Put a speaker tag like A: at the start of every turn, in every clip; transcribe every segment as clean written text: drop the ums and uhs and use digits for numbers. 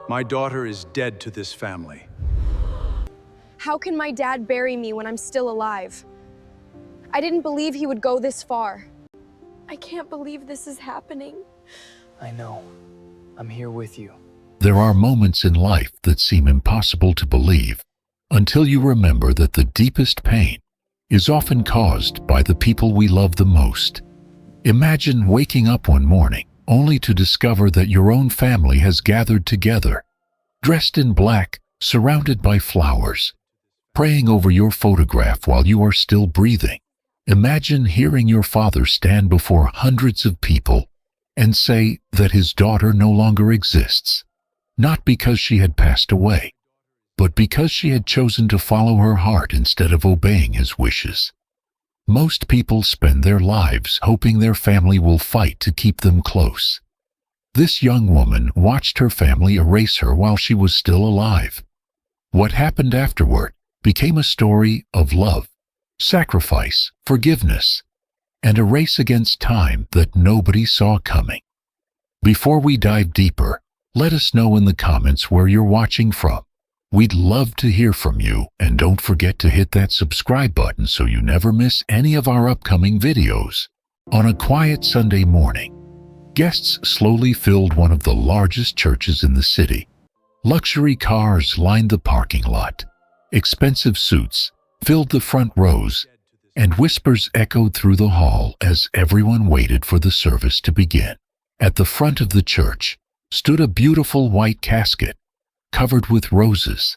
A: My daughter is dead to this family.
B: How can my dad bury me when I'm still alive? I didn't believe he would go this far. I can't believe this is happening.
C: I know. I'm here with you.
D: There are moments in life that seem impossible to believe until you remember that the deepest pain is often caused by the people we love the most. Imagine waking up one morning only to discover that your own family has gathered together, dressed in black, surrounded by flowers, praying over your photograph while you are still breathing. Imagine hearing your father stand before hundreds of people and say that his daughter no longer exists, not because she had passed away, but because she had chosen to follow her heart instead of obeying his wishes. Most people spend their lives hoping their family will fight to keep them close. This young woman watched her family erase her while she was still alive. What happened afterward became a story of love, sacrifice, forgiveness, and a race against time that nobody saw coming. Before we dive deeper, let us know in the comments where you're watching from. We'd love to hear from you, and don't forget to hit that subscribe button so you never miss any of our upcoming videos. On a quiet Sunday morning, guests slowly filled one of the largest churches in the city. Luxury cars lined the parking lot, expensive suits filled the front rows, and whispers echoed through the hall as everyone waited for the service to begin. At the front of the church stood a beautiful white casket covered with roses.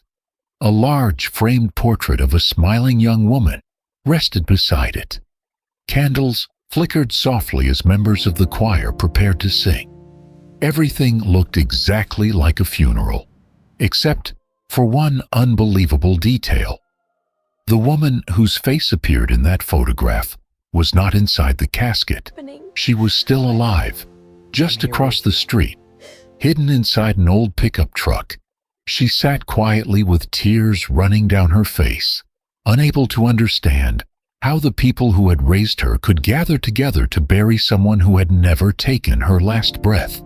D: A large framed portrait of a smiling young woman rested beside it. Candles flickered softly as members of the choir prepared to sing. Everything looked exactly like a funeral, except for one unbelievable detail. The woman whose face appeared in that photograph was not inside the casket. She was still alive, just across the street, hidden inside an old pickup truck. She sat quietly with tears running down her face, unable to understand how the people who had raised her could gather together to bury someone who had never taken her last breath.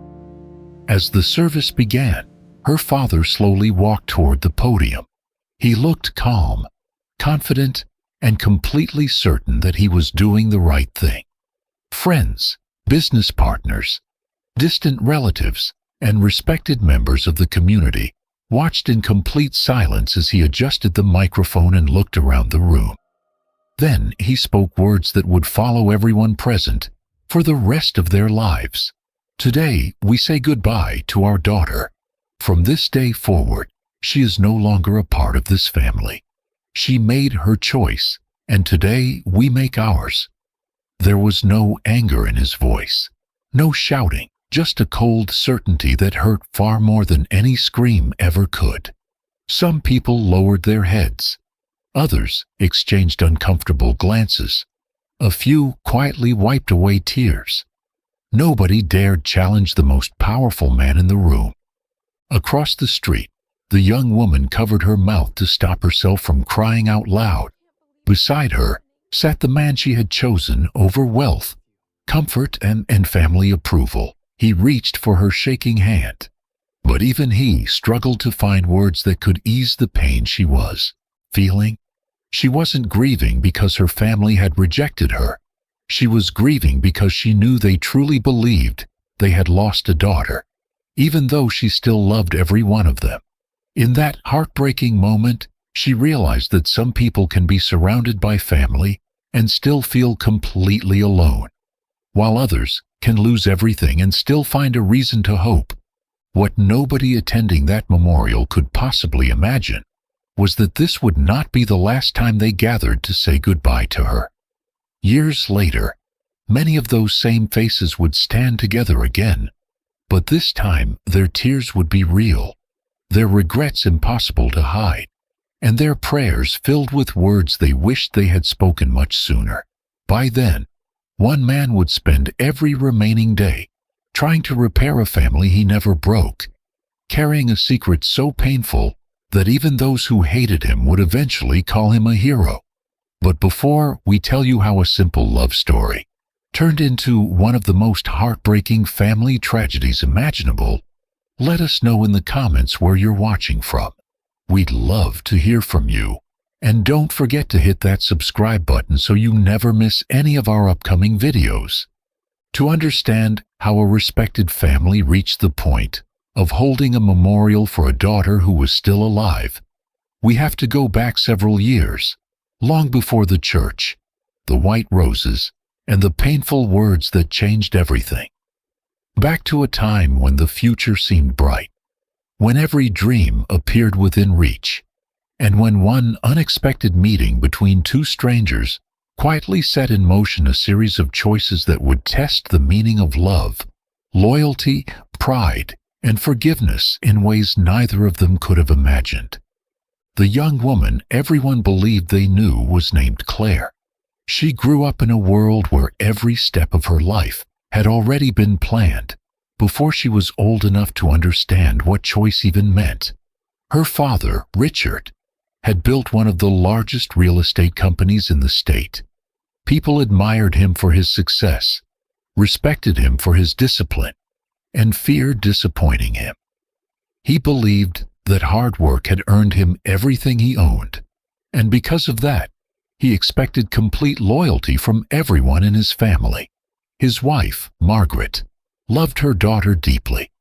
D: As the service began, her father slowly walked toward the podium. He looked calm, confident, and completely certain that he was doing the right thing. Friends, business partners, distant relatives, and respected members of the community watched in complete silence as he adjusted the microphone and looked around the room. Then he spoke words that would follow everyone present for the rest of their lives. Today, we say goodbye to our daughter. From this day forward, she is no longer a part of this family. She made her choice, and today we make ours. There was no anger in his voice, no shouting, just a cold certainty that hurt far more than any scream ever could. Some people lowered their heads. Others exchanged uncomfortable glances. A few quietly wiped away tears. Nobody dared challenge the most powerful man in the room. Across the street, the young woman covered her mouth to stop herself from crying out loud. Beside her sat the man she had chosen over wealth, comfort, and family approval. He reached for her shaking hand, but even he struggled to find words that could ease the pain she was feeling. She wasn't grieving because her family had rejected her. She was grieving because she knew they truly believed they had lost a daughter, even though she still loved every one of them. In that heartbreaking moment, she realized that some people can be surrounded by family and still feel completely alone, while others can lose everything and still find a reason to hope. What nobody attending that memorial could possibly imagine was that this would not be the last time they gathered to say goodbye to her. Years later, many of those same faces would stand together again, but this time their tears would be real, their regrets impossible to hide, and their prayers filled with words they wished they had spoken much sooner. By then, one man would spend every remaining day trying to repair a family he never broke, carrying a secret so painful that even those who hated him would eventually call him a hero. But before we tell you how a simple love story turned into one of the most heartbreaking family tragedies imaginable, Let us know in the comments where you're watching from. We'd love to hear from you. And don't forget to hit that subscribe button so you never miss any of our upcoming videos. To understand how a respected family reached the point of holding a memorial for a daughter who was still alive, we have to go back several years, long before the church, the white roses, and the painful words that changed everything. Back to a time when the future seemed bright, when every dream appeared within reach, and when one unexpected meeting between two strangers quietly set in motion a series of choices that would test the meaning of love, loyalty, pride, and forgiveness in ways neither of them could have imagined. The young woman everyone believed they knew was named Claire. She grew up in a world where every step of her life had already been planned before she was old enough to understand what choice even meant. Her father, Richard, had built one of the largest real estate companies in the state. People admired him for his success, respected him for his discipline, and feared disappointing him. He believed that hard work had earned him everything he owned, and because of that, he expected complete loyalty from everyone in his family. His wife, Margaret, loved her daughter deeply,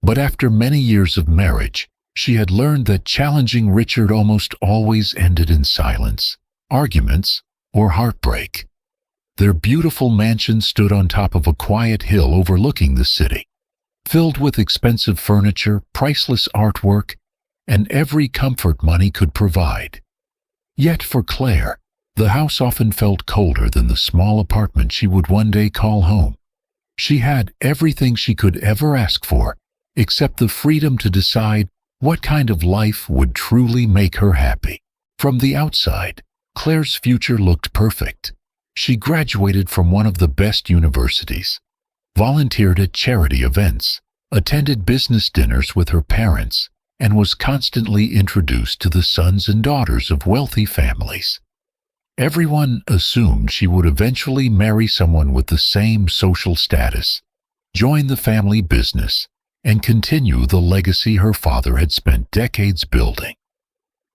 D: but after many years of marriage, she had learned that challenging Richard almost always ended in silence, arguments, or heartbreak. Their beautiful mansion stood on top of a quiet hill overlooking the city, filled with expensive furniture, priceless artwork, and every comfort money could provide. Yet for Claire, the house often felt colder than the small apartment she would one day call home. She had everything she could ever ask for, except the freedom to decide what kind of life would truly make her happy. From the outside, Claire's future looked perfect. She graduated from one of the best universities, volunteered at charity events, attended business dinners with her parents, and was constantly introduced to the sons and daughters of wealthy families. Everyone assumed she would eventually marry someone with the same social status, join the family business, and continue the legacy her father had spent decades building.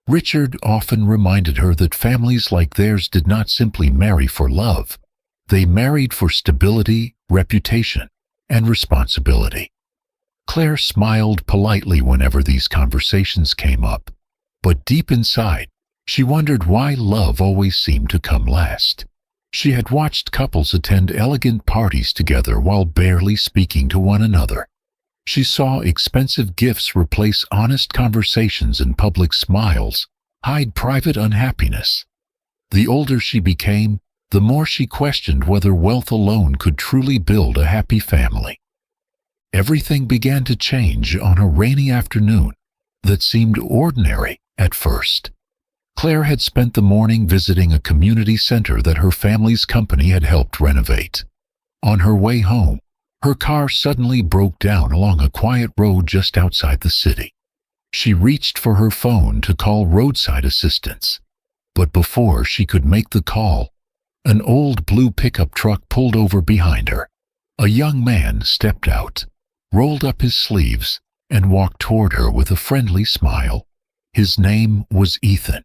D: Richard often reminded her that families like theirs did not simply marry for love. They married for stability, reputation, and responsibility. Claire smiled politely whenever these conversations came up, but deep inside, she wondered why love always seemed to come last. She had watched couples attend elegant parties together while barely speaking to one another. She saw expensive gifts replace honest conversations and public smiles, hide private unhappiness. The older she became, the more she questioned whether wealth alone could truly build a happy family. Everything began to change on a rainy afternoon that seemed ordinary at first. Claire had spent the morning visiting a community center that her family's company had helped renovate. On her way home, her car suddenly broke down along a quiet road just outside the city. She reached for her phone to call roadside assistance, but before she could make the call, an old blue pickup truck pulled over behind her. A young man stepped out, rolled up his sleeves, and walked toward her with a friendly smile. His name was Ethan.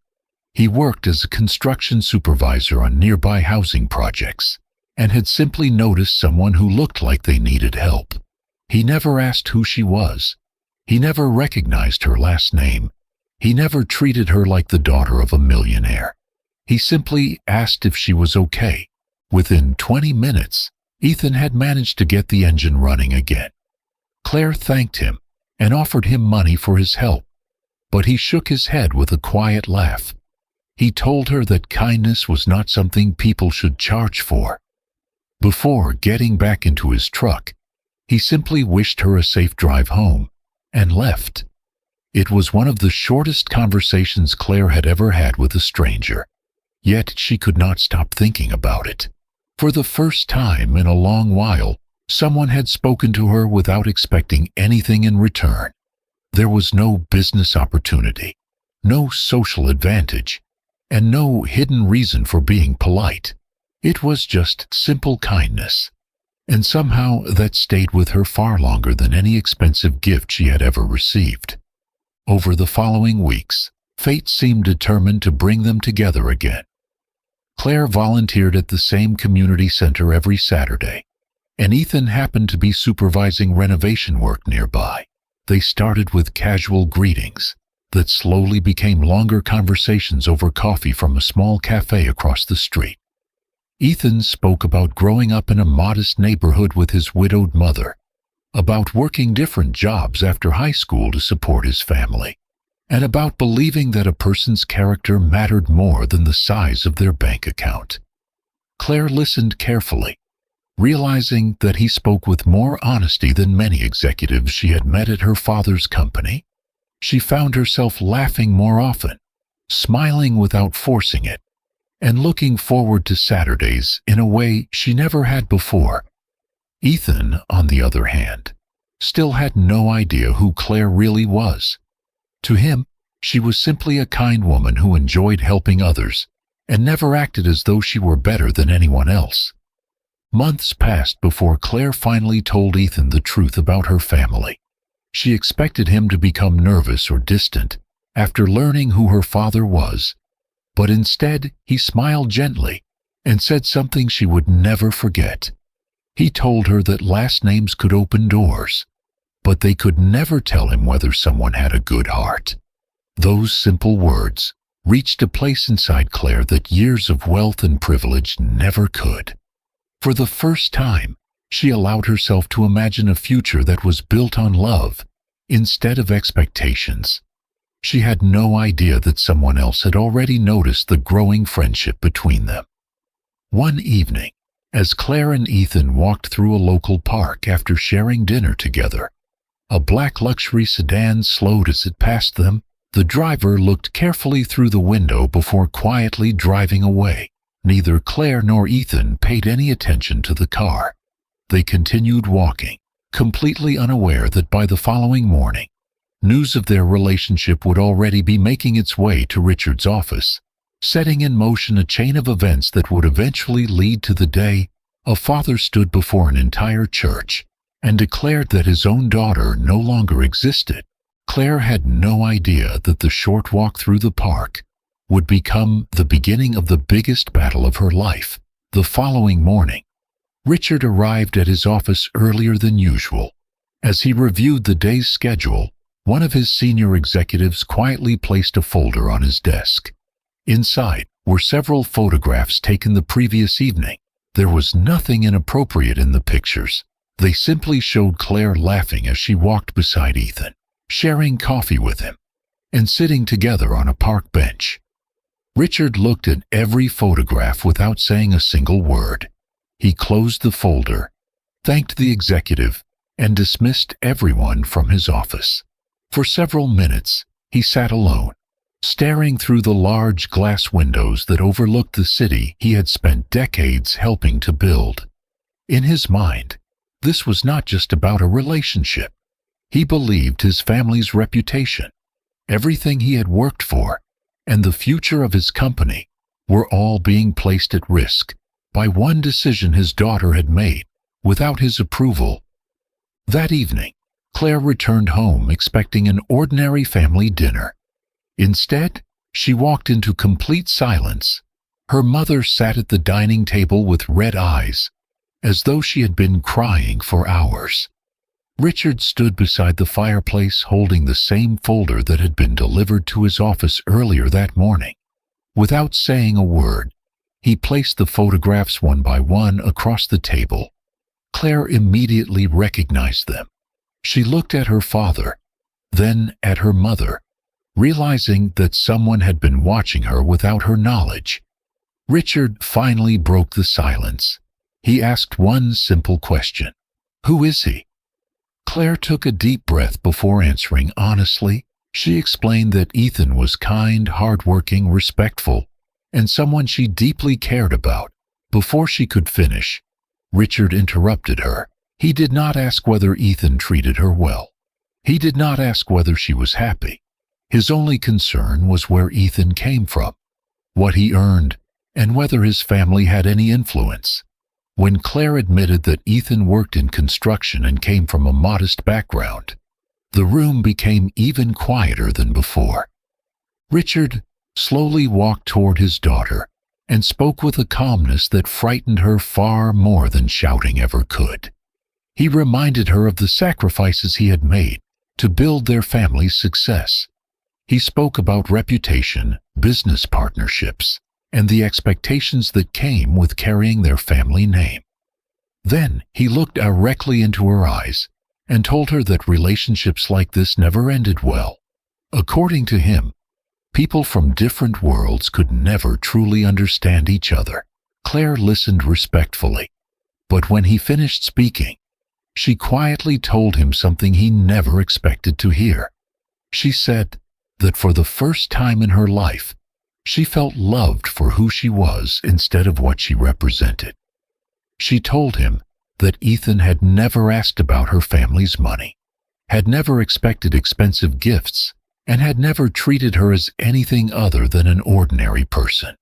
D: He worked as a construction supervisor on nearby housing projects, and had simply noticed someone who looked like they needed help. He never asked who she was. He never recognized her last name. He never treated her like the daughter of a millionaire. He simply asked if she was okay. Within 20 minutes, Ethan had managed to get the engine running again. Claire thanked him and offered him money for his help, but he shook his head with a quiet laugh. He told her that kindness was not something people should charge for. Before getting back into his truck, he simply wished her a safe drive home and left. It was one of the shortest conversations Claire had ever had with a stranger, yet she could not stop thinking about it. For the first time in a long while, someone had spoken to her without expecting anything in return. There was no business opportunity, no social advantage, and no hidden reason for being polite. It was just simple kindness. and somehow that stayed with her far longer than any expensive gift she had ever received. Over the following weeks, fate seemed determined to bring them together again. Claire volunteered at the same community center every Saturday, and Ethan happened to be supervising renovation work nearby. They started with casual greetings that slowly became longer conversations over coffee from a small cafe across the street. Ethan spoke about growing up in a modest neighborhood with his widowed mother, about working different jobs after high school to support his family, and about believing that a person's character mattered more than the size of their bank account. Claire listened carefully, realizing that he spoke with more honesty than many executives she had met at her father's company. She found herself laughing more often, smiling without forcing it, and looking forward to Saturdays in a way she never had before. Ethan, on the other hand, still had no idea who Claire really was. To him, she was simply a kind woman who enjoyed helping others and never acted as though she were better than anyone else. Months passed before Claire finally told Ethan the truth about her family. She expected him to become nervous or distant after learning who her father was, but instead he smiled gently and said something she would never forget. He told her that last names could open doors, but they could never tell him whether someone had a good heart. Those simple words reached a place inside Claire that years of wealth and privilege never could. For the first time, she allowed herself to imagine a future that was built on love instead of expectations. She had no idea that someone else had already noticed the growing friendship between them. One evening, as Claire and Ethan walked through a local park after sharing dinner together, a black luxury sedan slowed as it passed them. The driver looked carefully through the window before quietly driving away. Neither Claire nor Ethan paid any attention to the car. They continued walking, completely unaware that by the following morning, news of their relationship would already be making its way to Richard's office, setting in motion a chain of events that would eventually lead to the day a father stood before an entire church and declared that his own daughter no longer existed. Claire had no idea that the short walk through the park would become the beginning of the biggest battle of her life. The following morning, Richard arrived at his office earlier than usual. As he reviewed the day's schedule, one of his senior executives quietly placed a folder on his desk. Inside were several photographs taken the previous evening. There was nothing inappropriate in the pictures. They simply showed Claire laughing as she walked beside Ethan, sharing coffee with him, and sitting together on a park bench. Richard looked at every photograph without saying a single word. He closed the folder, thanked the executive, and dismissed everyone from his office. For several minutes, he sat alone, staring through the large glass windows that overlooked the city he had spent decades helping to build. In his mind, this was not just about a relationship. He believed his family's reputation, everything he had worked for, and the future of his company were all being placed at risk by one decision his daughter had made without his approval. That evening, Claire returned home expecting an ordinary family dinner. Instead, she walked into complete silence. Her mother sat at the dining table with red eyes, as though she had been crying for hours. Richard stood beside the fireplace holding the same folder that had been delivered to his office earlier that morning. Without saying a word, he placed the photographs one by one across the table. Claire immediately recognized them. She looked at her father, then at her mother, realizing that someone had been watching her without her knowledge. Richard finally broke the silence. He asked one simple question. "Who is he?" Claire took a deep breath before answering honestly. She explained that Ethan was kind, hardworking, respectful, and someone she deeply cared about. Before she could finish, Richard interrupted her. He did not ask whether Ethan treated her well. He did not ask whether she was happy. His only concern was where Ethan came from, what he earned, and whether his family had any influence. When Claire admitted that Ethan worked in construction and came from a modest background, the room became even quieter than before. Richard slowly walked toward his daughter and spoke with a calmness that frightened her far more than shouting ever could. He reminded her of the sacrifices he had made to build their family's success. He spoke about reputation, business partnerships, and the expectations that came with carrying their family name. Then he looked directly into her eyes and told her that relationships like this never ended well. According to him, people from different worlds could never truly understand each other. Claire listened respectfully, but when he finished speaking, she quietly told him something he never expected to hear. She said that for the first time in her life, she felt loved for who she was instead of what she represented. She told him that Ethan had never asked about her family's money, had never expected expensive gifts, and had never treated her as anything other than an ordinary person.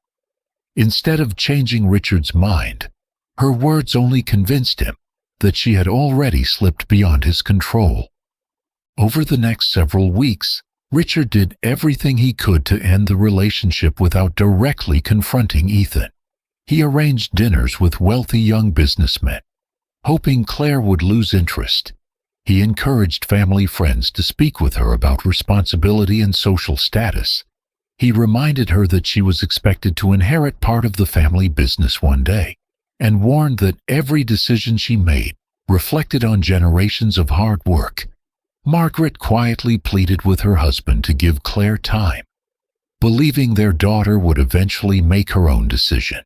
D: Instead of changing Richard's mind, her words only convinced him that she had already slipped beyond his control. Over the next several weeks, Richard did everything he could to end the relationship without directly confronting Ethan. He arranged dinners with wealthy young businessmen, hoping Claire would lose interest. He encouraged family friends to speak with her about responsibility and social status. He reminded her that she was expected to inherit part of the family business one day, and warned that every decision she made reflected on generations of hard work. Margaret quietly pleaded with her husband to give Claire time, believing their daughter would eventually make her own decision.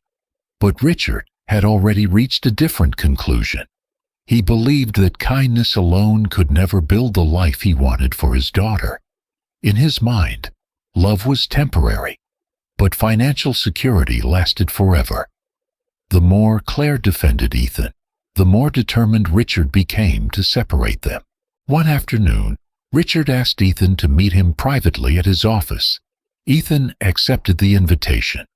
D: But Richard had already reached a different conclusion. He believed that kindness alone could never build the life he wanted for his daughter. In his mind, love was temporary, but financial security lasted forever. The more Claire defended Ethan, the more determined Richard became to separate them. One afternoon, Richard asked Ethan to meet him privately at his office. Ethan accepted the invitation,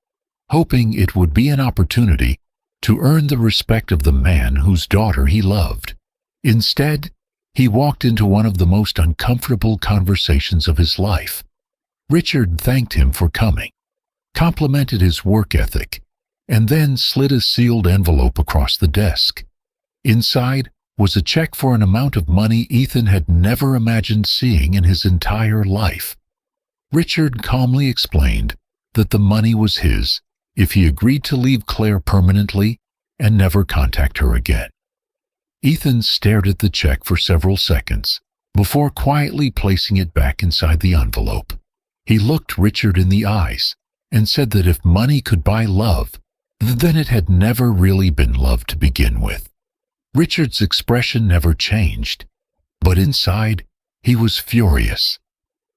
D: hoping it would be an opportunity to earn the respect of the man whose daughter he loved. Instead, he walked into one of the most uncomfortable conversations of his life. Richard thanked him for coming, complimented his work ethic, and then slid a sealed envelope across the desk. Inside was a check for an amount of money Ethan had never imagined seeing in his entire life. Richard calmly explained that the money was his if he agreed to leave Claire permanently and never contact her again. Ethan stared at the check for several seconds before quietly placing it back inside the envelope. He looked Richard in the eyes and said that if money could buy love, then it had never really been love to begin with. Richard's expression never changed, but inside he was furious.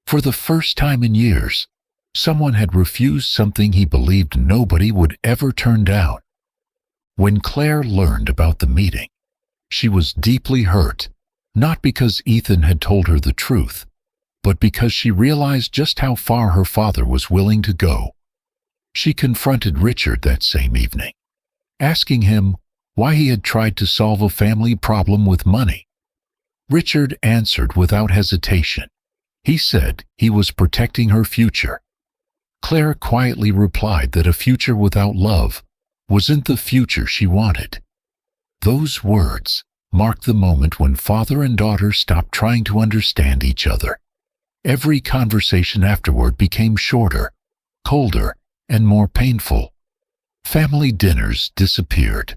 D: For the first time in years, someone had refused something he believed nobody would ever turn down. When Claire learned about the meeting, she was deeply hurt, not because Ethan had told her the truth, but because she realized just how far her father was willing to go. She confronted Richard that same evening, asking him why he had tried to solve a family problem with money. Richard answered without hesitation. He said he was protecting her future. Claire quietly replied that a future without love wasn't the future she wanted. Those words marked the moment when father and daughter stopped trying to understand each other. Every conversation afterward became shorter, colder, and more painful. Family dinners disappeared.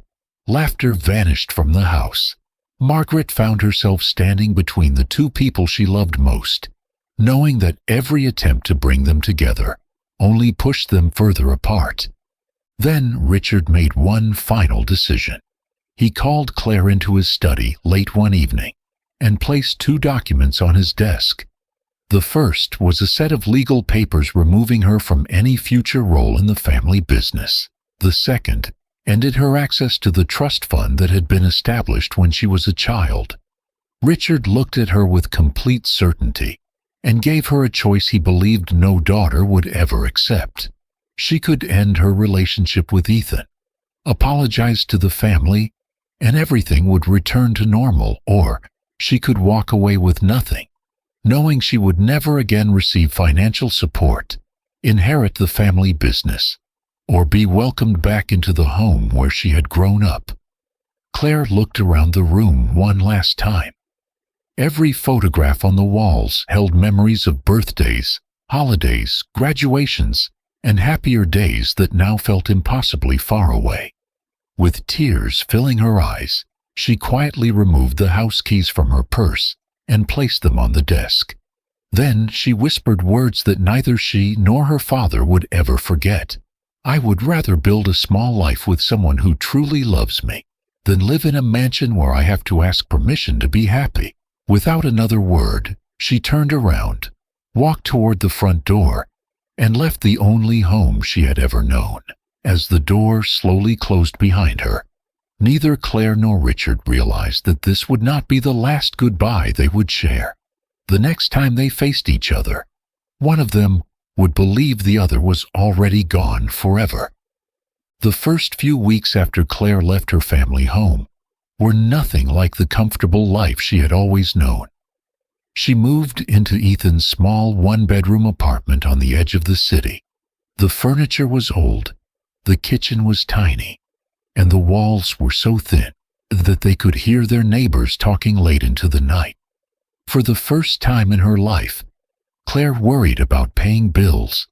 D: Laughter vanished from the house. Margaret found herself standing between the two people she loved most, knowing that every attempt to bring them together only pushed them further apart. Then Richard made one final decision. He called Claire into his study late one evening and placed 2 documents on his desk. The first was a set of legal papers removing her from any future role in the family business. The second ended her access to the trust fund that had been established when she was a child. Richard looked at her with complete certainty and gave her a choice he believed no daughter would ever accept. She could end her relationship with Ethan, apologize to the family, and everything would return to normal, or she could walk away with nothing, knowing she would never again receive financial support, inherit the family business, or be welcomed back into the home where she had grown up. Claire looked around the room one last time. Every photograph on the walls held memories of birthdays, holidays, graduations, and happier days that now felt impossibly far away. With tears filling her eyes, she quietly removed the house keys from her purse and placed them on the desk. Then she whispered words that neither she nor her father would ever forget. "I would rather build a small life with someone who truly loves me than live in a mansion where I have to ask permission to be happy." Without another word, she turned around, walked toward the front door, and left the only home she had ever known. As the door slowly closed behind her, neither Claire nor Richard realized that this would not be the last goodbye they would share. The next time they faced each other, one of them would believe the other was already gone forever. The first few weeks after Claire left her family home were nothing like the comfortable life she had always known. She moved into Ethan's small one-bedroom apartment on the edge of the city. The furniture was old, the kitchen was tiny, and the walls were so thin that they could hear their neighbors talking late into the night. For the first time in her life, Claire worried about paying bills,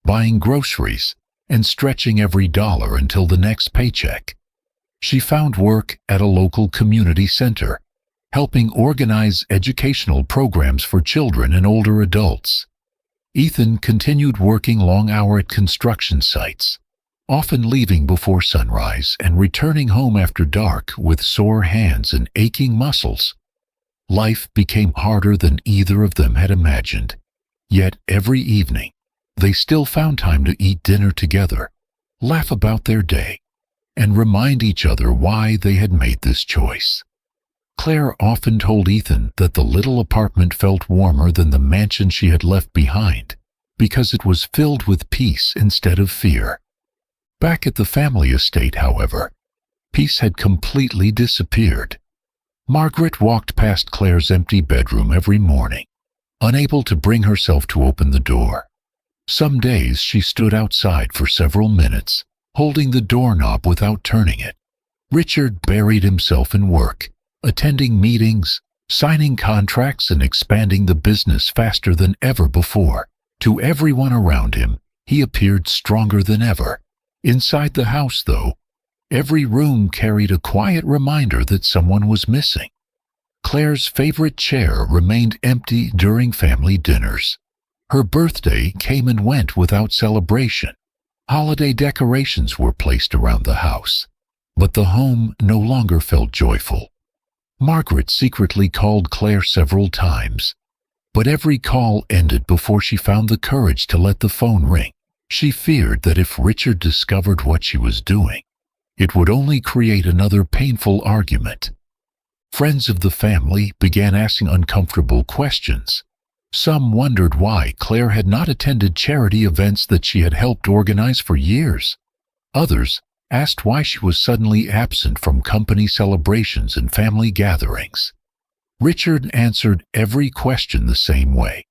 D: buying groceries, and stretching every dollar until the next paycheck. She found work at a local community center, helping organize educational programs for children and older adults. Ethan continued working long hours at construction sites, often leaving before sunrise and returning home after dark with sore hands and aching muscles. Life became harder than either of them had imagined, yet every evening they still found time to eat dinner together, laugh about their day, and remind each other why they had made this choice. Claire often told Ethan that the little apartment felt warmer than the mansion she had left behind because it was filled with peace instead of fear. Back at the family estate, however, peace had completely disappeared. Margaret walked past Claire's empty bedroom every morning, unable to bring herself to open the door. Some days she stood outside for several minutes, holding the doorknob without turning it. Richard buried himself in work, attending meetings, signing contracts, and expanding the business faster than ever before. To everyone around him, he appeared stronger than ever. Inside the house, though, every room carried a quiet reminder that someone was missing. Claire's favorite chair remained empty during family dinners. Her birthday came and went without celebration. Holiday decorations were placed around the house, but the home no longer felt joyful. Margaret secretly called Claire several times, but every call ended before she found the courage to let the phone ring. She feared that if Richard discovered what she was doing, it would only create another painful argument. Friends of the family began asking uncomfortable questions. Some wondered why Claire had not attended charity events that she had helped organize for years. Others asked why she was suddenly absent from company celebrations and family gatherings. Richard answered every question the same way.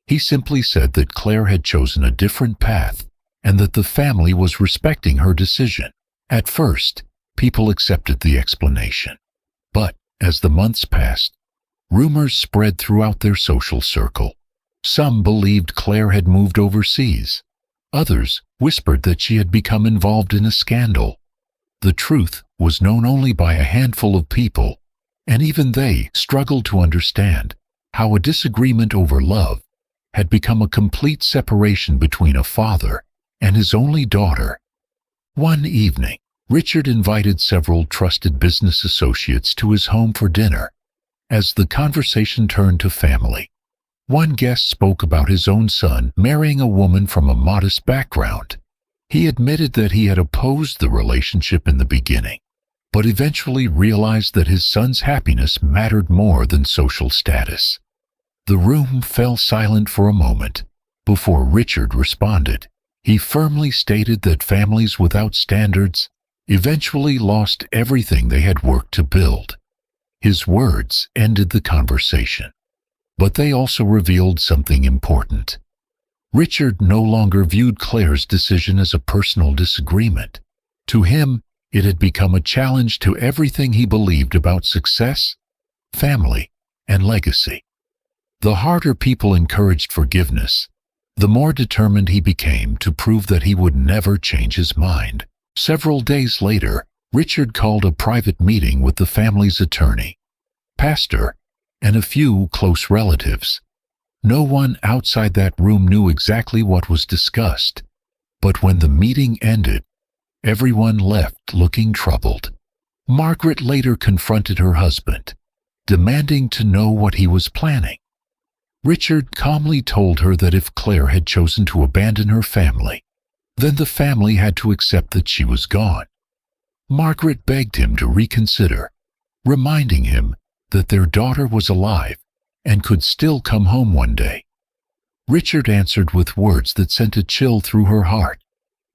D: He simply said that Claire had chosen a different path and that the family was respecting her decision. At first, people accepted the explanation. But as the months passed, rumors spread throughout their social circle. Some believed Claire had moved overseas. Others whispered that she had become involved in a scandal. The truth was known only by a handful of people, and even they struggled to understand how a disagreement over love had become a complete separation between a father and his only daughter. One evening, Richard invited several trusted business associates to his home for dinner. As the conversation turned to family, one guest spoke about his own son marrying a woman from a modest background. He admitted that he had opposed the relationship in the beginning, but eventually realized that his son's happiness mattered more than social status. The room fell silent for a moment before Richard responded. He firmly stated that families without standards eventually lost everything they had worked to build. His words ended the conversation, but they also revealed something important. Richard no longer viewed Claire's decision as a personal disagreement. To him, it had become a challenge to everything he believed about success, family, and legacy. The harder people encouraged forgiveness, the more determined he became to prove that he would never change his mind. Several days later, Richard called a private meeting with the family's attorney, pastor, and a few close relatives. No one outside that room knew exactly what was discussed, but when the meeting ended, everyone left looking troubled. Margaret later confronted her husband, demanding to know what he was planning. Richard calmly told her that if Claire had chosen to abandon her family, then the family had to accept that she was gone. Margaret begged him to reconsider, reminding him that their daughter was alive and could still come home one day. Richard answered with words that sent a chill through her heart.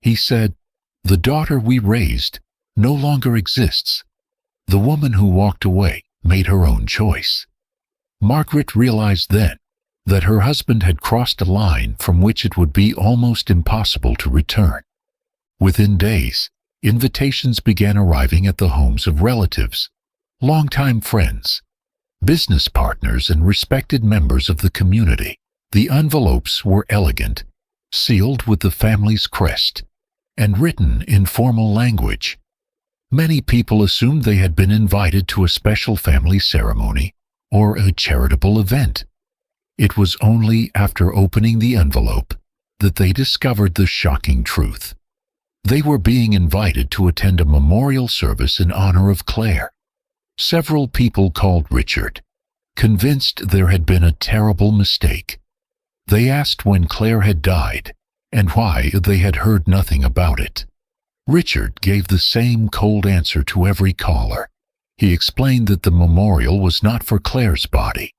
D: He said, "The daughter we raised no longer exists. The woman who walked away made her own choice." Margaret realized then that her husband had crossed a line from which it would be almost impossible to return. Within days, invitations began arriving at the homes of relatives, longtime friends, business partners, and respected members of the community. The envelopes were elegant, sealed with the family's crest, and written in formal language. Many people assumed they had been invited to a special family ceremony or a charitable event. It was only after opening the envelope that they discovered the shocking truth. They were being invited to attend a memorial service in honor of Claire. Several people called Richard, convinced there had been a terrible mistake. They asked when Claire had died and why they had heard nothing about it. Richard gave the same cold answer to every caller. He explained that the memorial was not for Claire's body.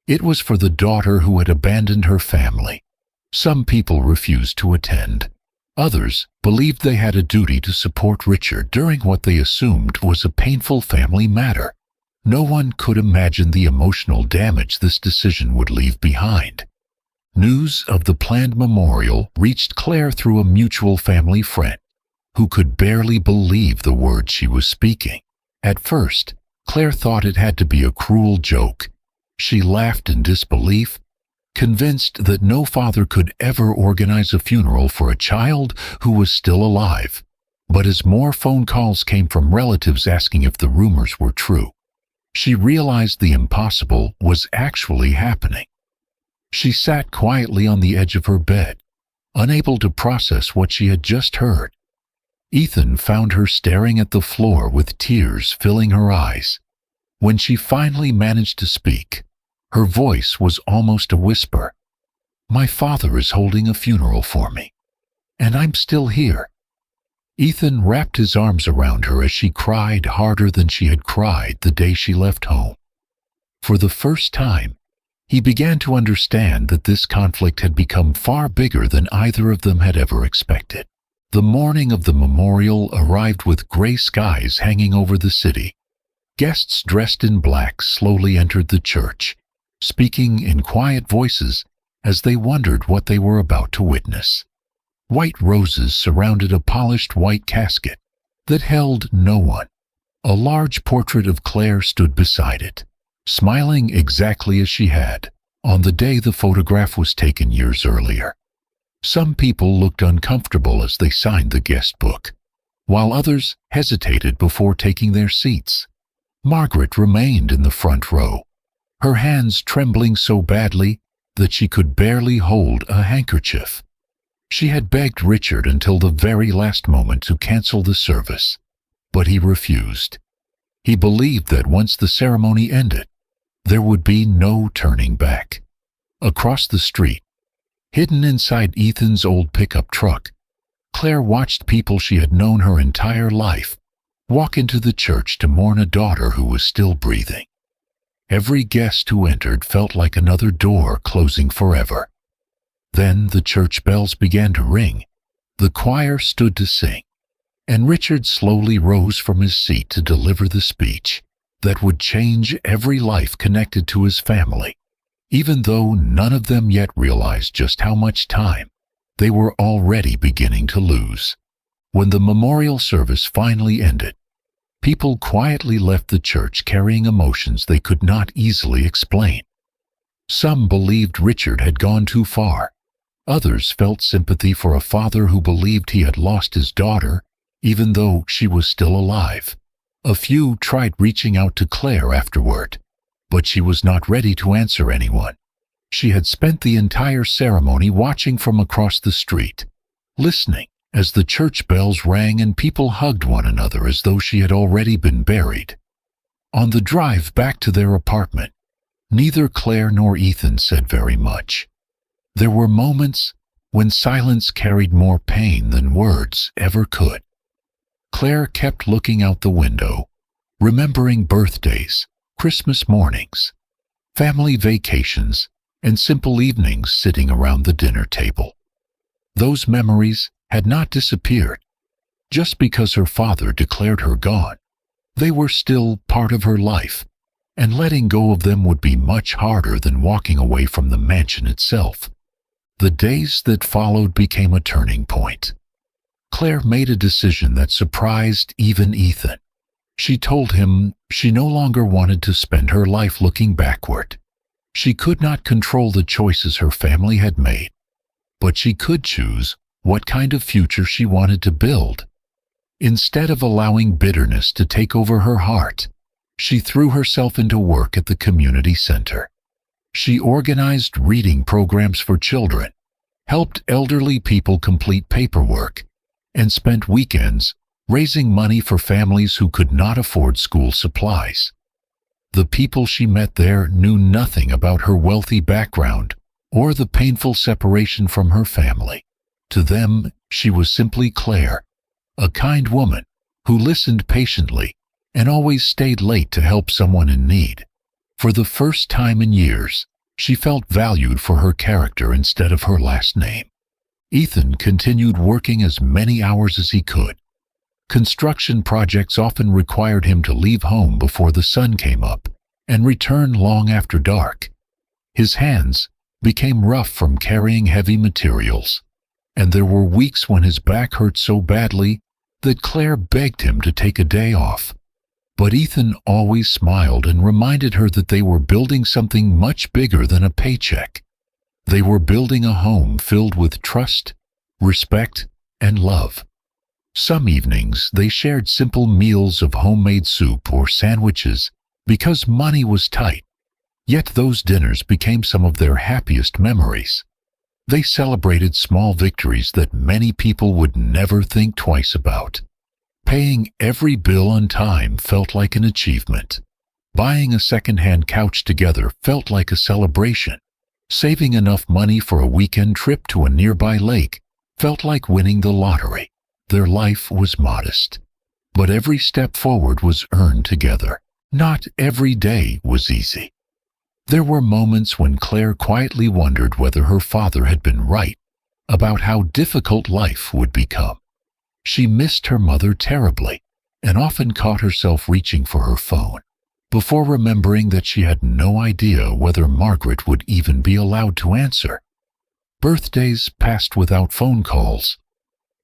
D: It was for the daughter who had abandoned her family. Some people refused to attend. Others believed they had a duty to support Richard during what they assumed was a painful family matter. No one could imagine the emotional damage this decision would leave behind. News of the planned memorial reached Claire through a mutual family friend, who could barely believe the words she was speaking. At first, Claire thought it had to be a cruel joke. She laughed in disbelief, convinced that no father could ever organize a funeral for a child who was still alive. But as more phone calls came from relatives asking if the rumors were true, she realized the impossible was actually happening. She sat quietly on the edge of her bed, unable to process what she had just heard. Ethan found her staring at the floor with tears filling her eyes. When she finally managed to speak, her voice was almost a whisper. "My father is holding a funeral for me, and I'm still here." Ethan wrapped his arms around her as she cried harder than she had cried the day she left home. For the first time, he began to understand that this conflict had become far bigger than either of them had ever expected. The morning of the memorial arrived with gray skies hanging over the city. Guests dressed in black slowly entered the church, speaking in quiet voices as they wondered what they were about to witness. White roses surrounded a polished white casket that held no one. A large portrait of Claire stood beside it, smiling exactly as she had on the day the photograph was taken years earlier. Some people looked uncomfortable as they signed the guest book, while others hesitated before taking their seats. Margaret remained in the front row, her hands trembling so badly that she could barely hold a handkerchief. She had begged Richard until the very last moment to cancel the service, but he refused. He believed that once the ceremony ended, there would be no turning back. Across the street, hidden inside Ethan's old pickup truck, Claire watched people she had known her entire life walk into the church to mourn a daughter who was still breathing. Every guest who entered felt like another door closing forever. Then the church bells began to ring. The choir stood to sing, and Richard slowly rose from his seat to deliver the speech that would change every life connected to his family, even though none of them yet realized just how much time they were already beginning to lose. When the memorial service finally ended, people quietly left the church carrying emotions they could not easily explain. Some believed Richard had gone too far. Others felt sympathy for a father who believed he had lost his daughter, even though she was still alive. A few tried reaching out to Claire afterward, but she was not ready to answer anyone. She had spent the entire ceremony watching from across the street, listening as the church bells rang and people hugged one another as though she had already been buried. On the drive back to their apartment, neither Claire nor Ethan said very much. There were moments when silence carried more pain than words ever could. Claire kept looking out the window, remembering birthdays, Christmas mornings, family vacations, and simple evenings sitting around the dinner table. Those memories had not disappeared just because her father declared her gone. They were still part of her life, and letting go of them would be much harder than walking away from the mansion itself. The days that followed became a turning point. Claire made a decision that surprised even Ethan. She told him she no longer wanted to spend her life looking backward. She could not control the choices her family had made, but she could choose what kind of future she wanted to build. Instead of allowing bitterness to take over her heart, she threw herself into work at the community center. She organized reading programs for children, helped elderly people complete paperwork, and spent weekends raising money for families who could not afford school supplies. The people she met there knew nothing about her wealthy background or the painful separation from her family. To them, she was simply Claire, a kind woman who listened patiently and always stayed late to help someone in need. For the first time in years, she felt valued for her character instead of her last name. Ethan continued working as many hours as he could. Construction projects often required him to leave home before the sun came up and return long after dark. His hands became rough from carrying heavy materials, and there were weeks when his back hurt so badly that Claire begged him to take a day off. But Ethan always smiled and reminded her that they were building something much bigger than a paycheck. They were building a home filled with trust, respect, and love. Some evenings they shared simple meals of homemade soup or sandwiches because money was tight, yet those dinners became some of their happiest memories. They celebrated small victories that many people would never think twice about. Paying every bill on time felt like an achievement. Buying a second-hand couch together felt like a celebration. Saving enough money for a weekend trip to a nearby lake felt like winning the lottery. Their life was modest, but every step forward was earned together. Not every day was easy. There were moments when Claire quietly wondered whether her father had been right about how difficult life would become. She missed her mother terribly and often caught herself reaching for her phone, before remembering that she had no idea whether Margaret would even be allowed to answer. Birthdays passed without phone calls.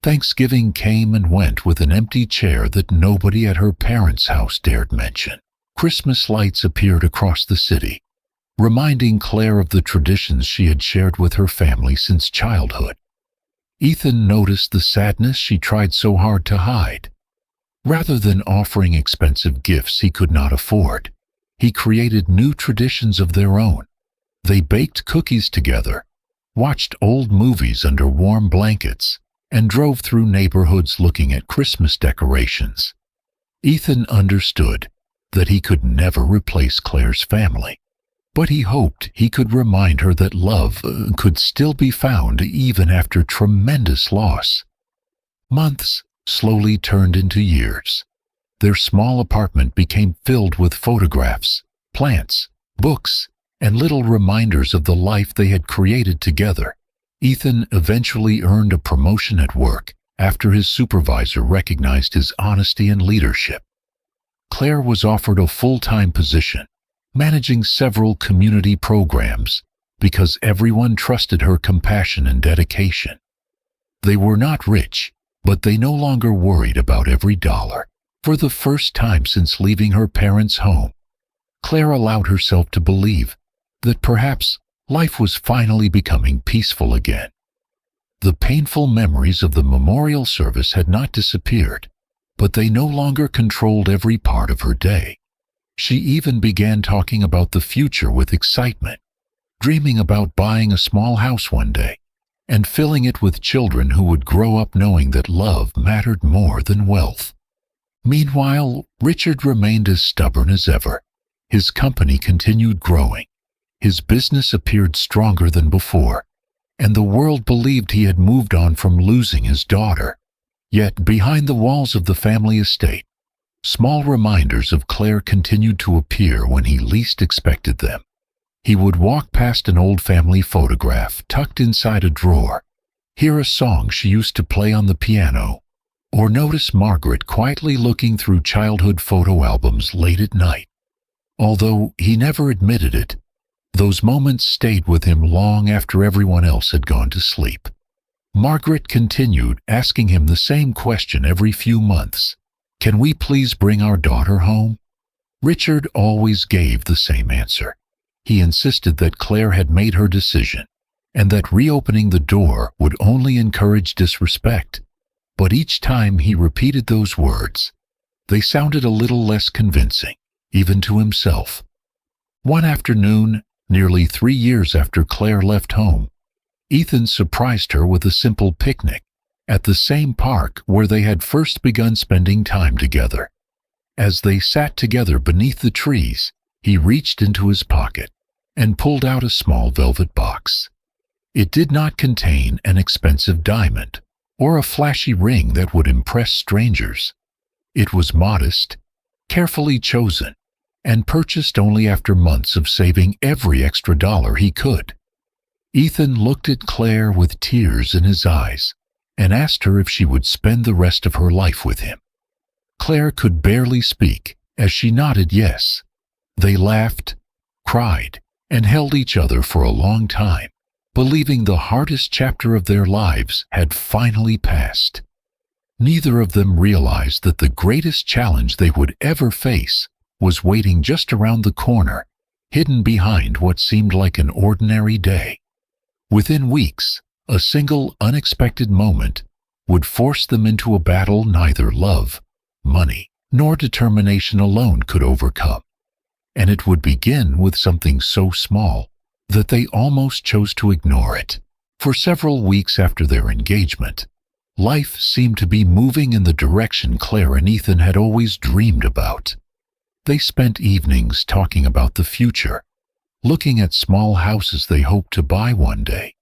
D: Thanksgiving came and went with an empty chair that nobody at her parents' house dared mention. Christmas lights appeared across the city, reminding Claire of the traditions she had shared with her family since childhood. Ethan noticed the sadness she tried so hard to hide. Rather than offering expensive gifts he could not afford, he created new traditions of their own. They baked cookies together, watched old movies under warm blankets, and drove through neighborhoods looking at Christmas decorations. Ethan understood that he could never replace Claire's family, but he hoped he could remind her that love could still be found even after tremendous loss. Months slowly turned into years. Their small apartment became filled with photographs, plants, books, and little reminders of the life they had created together. Ethan eventually earned a promotion at work after his supervisor recognized his honesty and leadership. Claire was offered a full-time position, managing several community programs, because everyone trusted her compassion and dedication. They were not rich, but they no longer worried about every dollar. For the first time since leaving her parents' home, Claire allowed herself to believe that perhaps life was finally becoming peaceful again. The painful memories of the memorial service had not disappeared, but they no longer controlled every part of her day. She even began talking about the future with excitement, dreaming about buying a small house one day and filling it with children who would grow up knowing that love mattered more than wealth. Meanwhile, Richard remained as stubborn as ever. His company continued growing. His business appeared stronger than before, and the world believed he had moved on from losing his daughter. Yet, behind the walls of the family estate, small reminders of Claire continued to appear when he least expected them. He would walk past an old family photograph tucked inside a drawer, hear a song she used to play on the piano, or notice Margaret quietly looking through childhood photo albums late at night. Although he never admitted it, those moments stayed with him long after everyone else had gone to sleep. Margaret continued asking him the same question every few months. "Can we please bring our daughter home?" Richard always gave the same answer. He insisted that Claire had made her decision, and that reopening the door would only encourage disrespect. But each time he repeated those words, they sounded a little less convincing, even to himself. One afternoon, nearly 3 years after Claire left home, Ethan surprised her with a simple picnic at the same park where they had first begun spending time together. As they sat together beneath the trees, he reached into his pocket and pulled out a small velvet box. It did not contain an expensive diamond or a flashy ring that would impress strangers. It was modest, carefully chosen, and purchased only after months of saving every extra dollar he could. Ethan looked at Claire with tears in his eyes and asked her if she would spend the rest of her life with him. Claire could barely speak as she nodded yes. They laughed, cried, and held each other for a long time, believing the hardest chapter of their lives had finally passed. Neither of them realized that the greatest challenge they would ever face was waiting just around the corner, hidden behind what seemed like an ordinary day. Within weeks, a single unexpected moment would force them into a battle neither love, money, nor determination alone could overcome. And it would begin with something so small that they almost chose to ignore it. For several weeks after their engagement, life seemed to be moving in the direction Claire and Ethan had always dreamed about. They spent evenings talking about the future, looking at small houses they hoped to buy one day,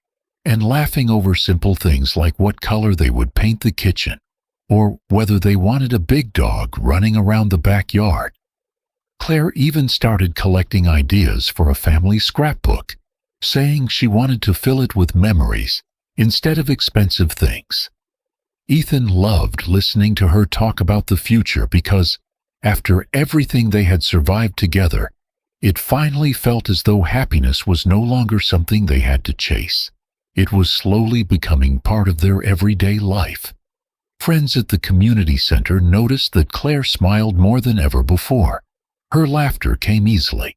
D: and laughing over simple things like what color they would paint the kitchen, or whether they wanted a big dog running around the backyard. Claire even started collecting ideas for a family scrapbook, saying she wanted to fill it with memories instead of expensive things. Ethan loved listening to her talk about the future because, after everything they had survived together, it finally felt as though happiness was no longer something they had to chase. It was slowly becoming part of their everyday life. Friends at the community center noticed that Claire smiled more than ever before. Her laughter came easily,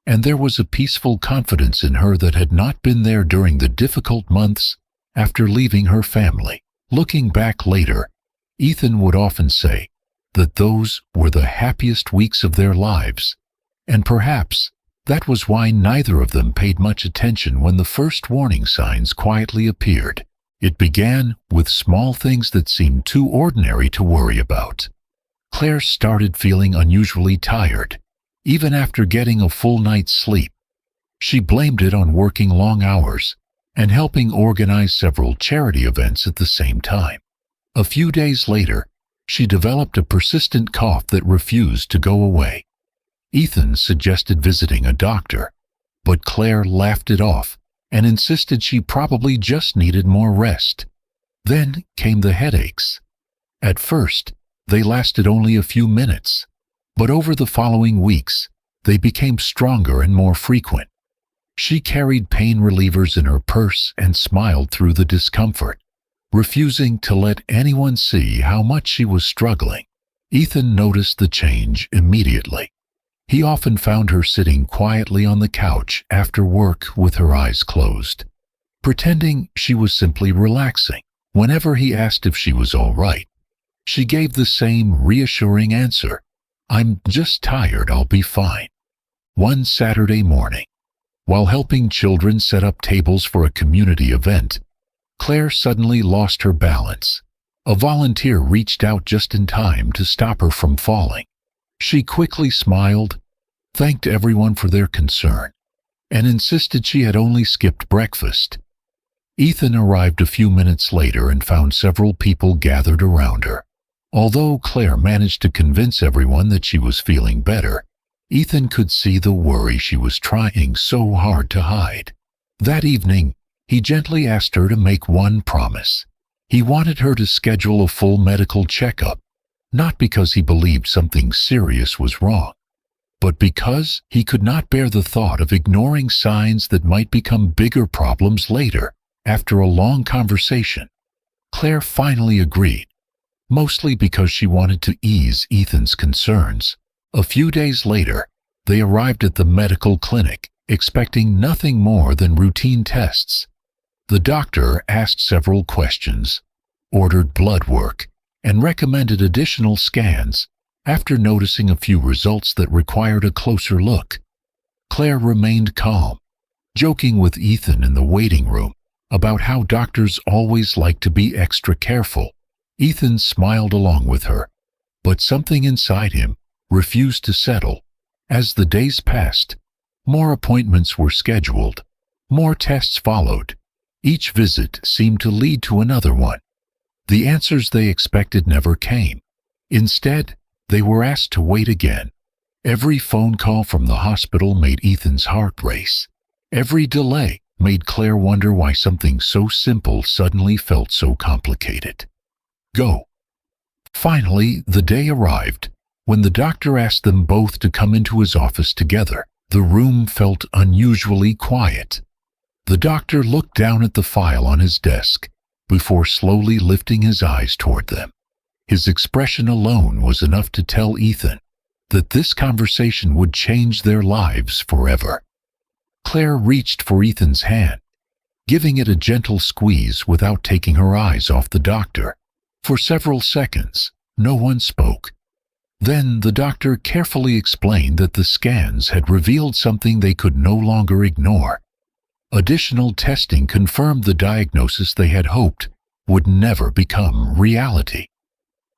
D: and there was a peaceful confidence in her that had not been there during the difficult months after leaving her family. Looking back later, Ethan would often say that those were the happiest weeks of their lives, and perhaps that was why neither of them paid much attention when the first warning signs quietly appeared. It began with small things that seemed too ordinary to worry about. Claire started feeling unusually tired, even after getting a full night's sleep. She blamed it on working long hours and helping organize several charity events at the same time. A few days later, she developed a persistent cough that refused to go away. Ethan suggested visiting a doctor, but Claire laughed it off and insisted she probably just needed more rest. Then came the headaches. At first, they lasted only a few minutes, but over the following weeks, they became stronger and more frequent. She carried pain relievers in her purse and smiled through the discomfort, refusing to let anyone see how much she was struggling. Ethan noticed the change immediately. He often found her sitting quietly on the couch after work with her eyes closed, pretending she was simply relaxing. Whenever he asked if she was all right, she gave the same reassuring answer, "I'm just tired, I'll be fine." One Saturday morning, while helping children set up tables for a community event, Claire suddenly lost her balance. A volunteer reached out just in time to stop her from falling. She quickly smiled, thanked everyone for their concern, and insisted she had only skipped breakfast. Ethan arrived a few minutes later and found several people gathered around her. Although Claire managed to convince everyone that she was feeling better, Ethan could see the worry she was trying so hard to hide. That evening, he gently asked her to make one promise. He wanted her to schedule a full medical checkup, not because he believed something serious was wrong, but because he could not bear the thought of ignoring signs that might become bigger problems later. After a long conversation, Claire finally agreed, mostly because she wanted to ease Ethan's concerns. A few days later, they arrived at the medical clinic, expecting nothing more than routine tests. The doctor asked several questions, ordered blood work, and recommended additional scans. After noticing a few results that required a closer look, Claire remained calm, joking with Ethan in the waiting room about how doctors always like to be extra careful. Ethan smiled along with her, but something inside him refused to settle. As the days passed, more appointments were scheduled, more tests followed. Each visit seemed to lead to another one. The answers they expected never came. Instead, they were asked to wait again. Every phone call from the hospital made Ethan's heart race. Every delay made Claire wonder why something so simple suddenly felt so complicated. Go. Finally, the day arrived when the doctor asked them both to come into his office together. The room felt unusually quiet. The doctor looked down at the file on his desk before slowly lifting his eyes toward them. His expression alone was enough to tell Ethan that this conversation would change their lives forever. Claire reached for Ethan's hand, giving it a gentle squeeze without taking her eyes off the doctor. For several seconds, no one spoke. Then the doctor carefully explained that the scans had revealed something they could no longer ignore. Additional testing confirmed the diagnosis they had hoped would never become reality.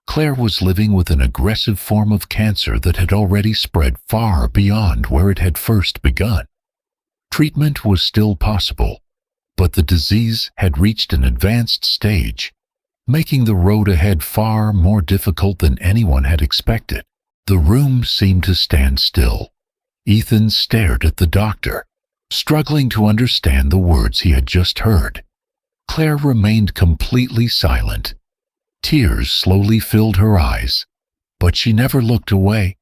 D: Claire was living with an aggressive form of cancer that had already spread far beyond where it had first begun. Treatment was still possible, but the disease had reached an advanced stage, making the road ahead far more difficult than anyone had expected. The room seemed to stand still. Ethan stared at the doctor, struggling to understand the words he had just heard. Claire remained completely silent. Tears slowly filled her eyes, but she never looked away.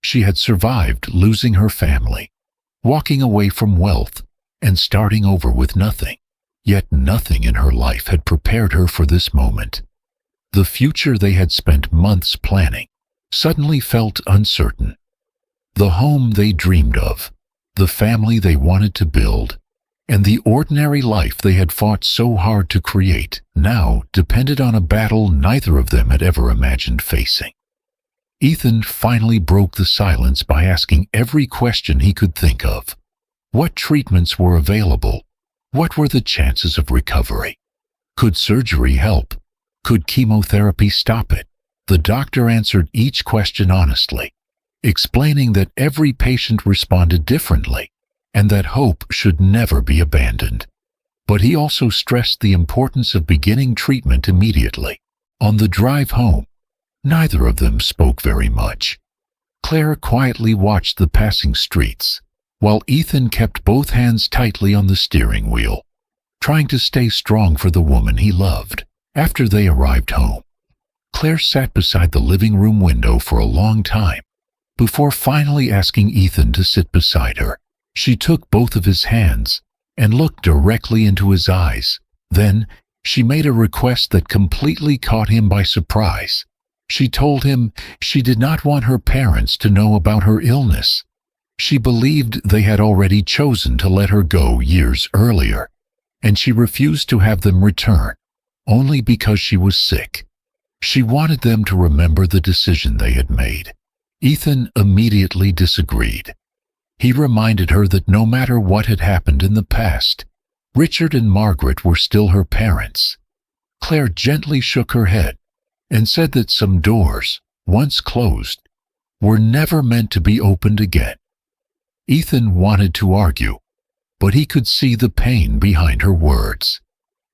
D: She had survived losing her family, walking away from wealth, and starting over with nothing. Yet nothing in her life had prepared her for this moment. The future they had spent months planning suddenly felt uncertain. The home they dreamed of, the family they wanted to build, and the ordinary life they had fought so hard to create now depended on a battle neither of them had ever imagined facing. Ethan finally broke the silence by asking every question he could think of. What treatments were available? What were the chances of recovery? Could surgery help? Could chemotherapy stop it? The doctor answered each question honestly, explaining that every patient responded differently and that hope should never be abandoned. But he also stressed the importance of beginning treatment immediately. On the drive home, neither of them spoke very much. Claire quietly watched the passing streets, while Ethan kept both hands tightly on the steering wheel, trying to stay strong for the woman he loved. After they arrived home, Claire sat beside the living room window for a long time before finally asking Ethan to sit beside her. She took both of his hands and looked directly into his eyes. Then she made a request that completely caught him by surprise. She told him she did not want her parents to know about her illness. She believed they had already chosen to let her go years earlier, and she refused to have them return only because she was sick. She wanted them to remember the decision they had made. Ethan immediately disagreed. He reminded her that no matter what had happened in the past, Richard and Margaret were still her parents. Claire gently shook her head and said that some doors, once closed, were never meant to be opened again. Ethan wanted to argue, but he could see the pain behind her words.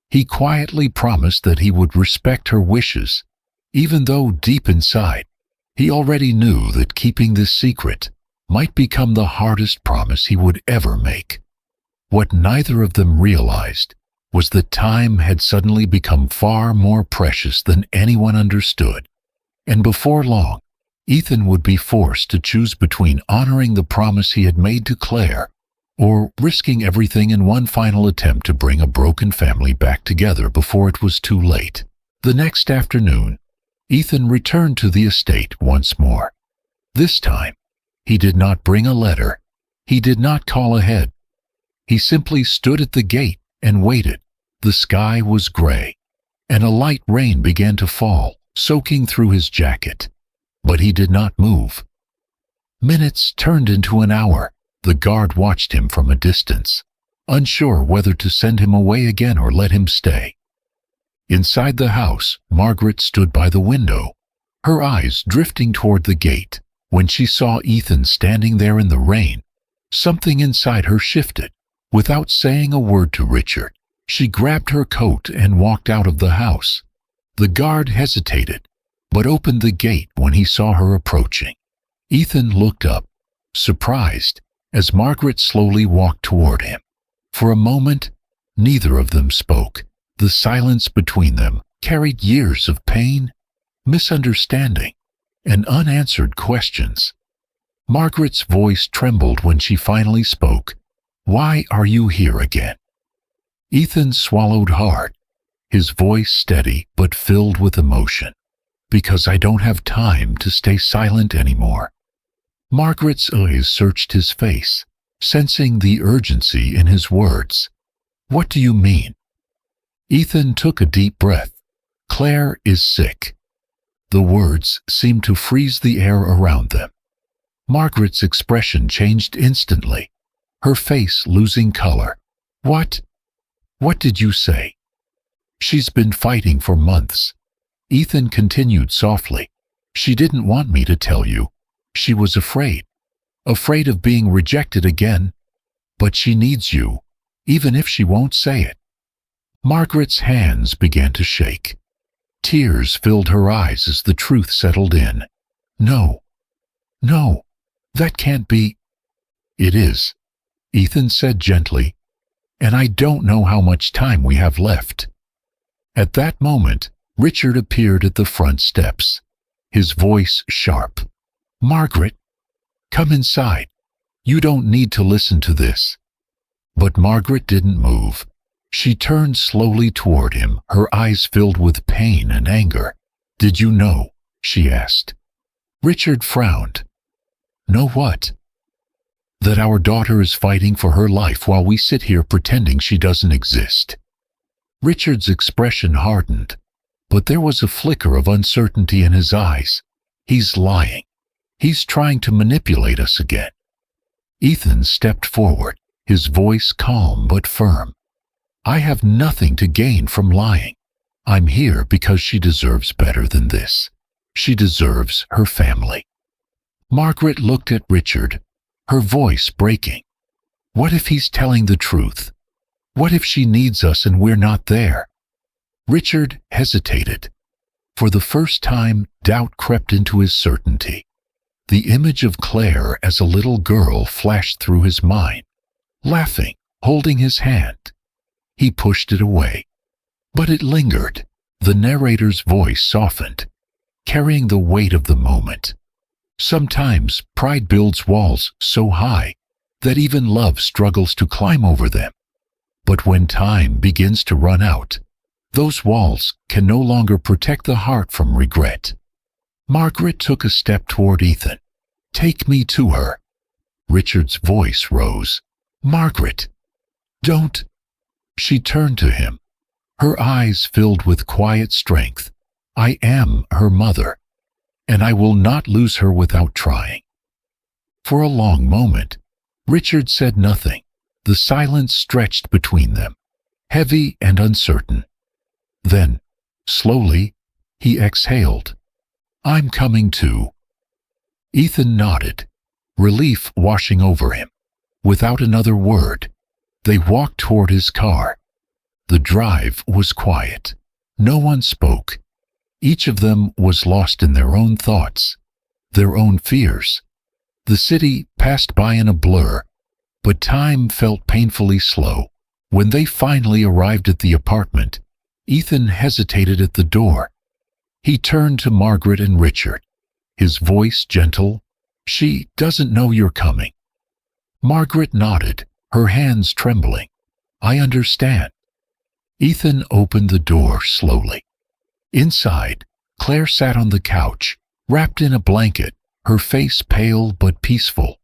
D: He quietly promised that he would respect her wishes, even though deep inside, he already knew that keeping this secret might become the hardest promise he would ever make. What neither of them realized was that time had suddenly become far more precious than anyone understood, and before long, Ethan would be forced to choose between honoring the promise he had made to Claire or risking everything in one final attempt to bring a broken family back together before it was too late. The next afternoon, Ethan returned to the estate once more. This time, he did not bring a letter. He did not call ahead. He simply stood at the gate and waited. The sky was gray, and a light rain began to fall, soaking through his jacket. But he did not move. Minutes turned into an hour. The guard watched him from a distance, unsure whether to send him away again or let him stay. Inside the house, Margaret stood by the window, her eyes drifting toward the gate. When she saw Ethan standing there in the rain, something inside her shifted. Without saying a word to Richard, she grabbed her coat and walked out of the house. The guard hesitated, but opened the gate when he saw her approaching. Ethan looked up, surprised, as Margaret slowly walked toward him. For a moment, neither of them spoke. The silence between them carried years of pain, misunderstanding, and unanswered questions. Margaret's voice trembled when she finally spoke. "Why are you here again?" Ethan swallowed hard, his voice steady but filled with emotion. "Because I don't have time to stay silent anymore." Margaret's eyes searched his face, sensing the urgency in his words. "What do you mean?" Ethan took a deep breath. "Claire is sick." The words seemed to freeze the air around them. Margaret's expression changed instantly, her face losing color. What did you say?" "She's been fighting for months." Ethan continued softly. "She didn't want me to tell you. She was afraid of being rejected again. But she needs you, even if she won't say it." Margaret's hands began to shake. Tears filled her eyes as the truth settled in. No, that can't be." "It is," Ethan said gently, "and I don't know how much time we have left." At that moment, Richard appeared at the front steps, his voice sharp. "Margaret, come inside. You don't need to listen to this." But Margaret didn't move. She turned slowly toward him, her eyes filled with pain and anger. "Did you know?" she asked. Richard frowned. "Know what?" "That our daughter is fighting for her life while we sit here pretending she doesn't exist." Richard's expression hardened, but there was a flicker of uncertainty in his eyes. "He's lying. He's trying to manipulate us again." Ethan stepped forward, his voice calm but firm. "I have nothing to gain from lying. I'm here because she deserves better than this. She deserves her family." Margaret looked at Richard, her voice breaking. "What if he's telling the truth? What if she needs us and we're not there?" Richard hesitated. For the first time, doubt crept into his certainty. The image of Claire as a little girl flashed through his mind, laughing, holding his hand. He pushed it away, but it lingered. The narrator's voice softened, carrying the weight of the moment. Sometimes pride builds walls so high that even love struggles to climb over them. But when time begins to run out, those walls can no longer protect the heart from regret. Margaret took a step toward Ethan. "Take me to her." Richard's voice rose. "Margaret, don't." She turned to him, her eyes filled with quiet strength. "I am her mother, and I will not lose her without trying." For a long moment, Richard said nothing. The silence stretched between them, heavy and uncertain. Then, slowly, he exhaled. "I'm coming too." Ethan nodded, relief washing over him. Without another word, they walked toward his car. The drive was quiet. No one spoke. Each of them was lost in their own thoughts, their own fears. The city passed by in a blur, but time felt painfully slow. When they finally arrived at the apartment, Ethan hesitated at the door. He turned to Margaret and Richard, his voice gentle. "She doesn't know you're coming." Margaret nodded, her hands trembling. "I understand." Ethan opened the door slowly. Inside, Claire sat on the couch, wrapped in a blanket, her face pale but peaceful.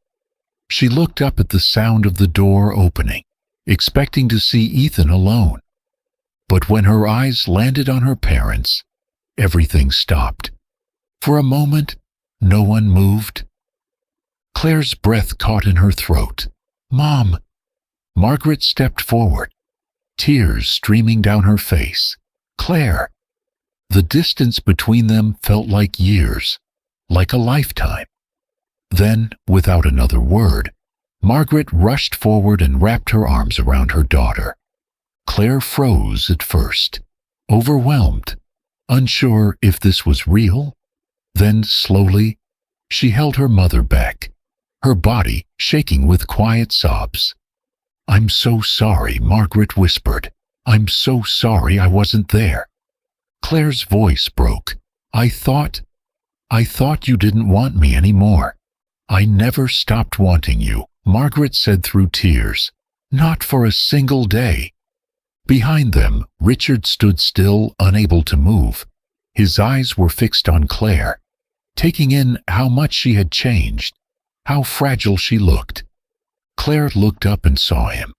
D: She looked up at the sound of the door opening, expecting to see Ethan alone. But when her eyes landed on her parents, everything stopped. For a moment, no one moved. Claire's breath caught in her throat. "Mom!" Margaret stepped forward, tears streaming down her face. "Claire!" The distance between them felt like years, like a lifetime. Then, without another word, Margaret rushed forward and wrapped her arms around her daughter. Claire froze at first, overwhelmed, unsure if this was real. Then, slowly, she held her mother back, her body shaking with quiet sobs. "I'm so sorry," Margaret whispered. "I'm so sorry I wasn't there." Claire's voice broke. I thought you didn't want me anymore." "I never stopped wanting you," Margaret said through tears. "Not for a single day." Behind them, Richard stood still, unable to move. His eyes were fixed on Claire, taking in how much she had changed, how fragile she looked. Claire looked up and saw him.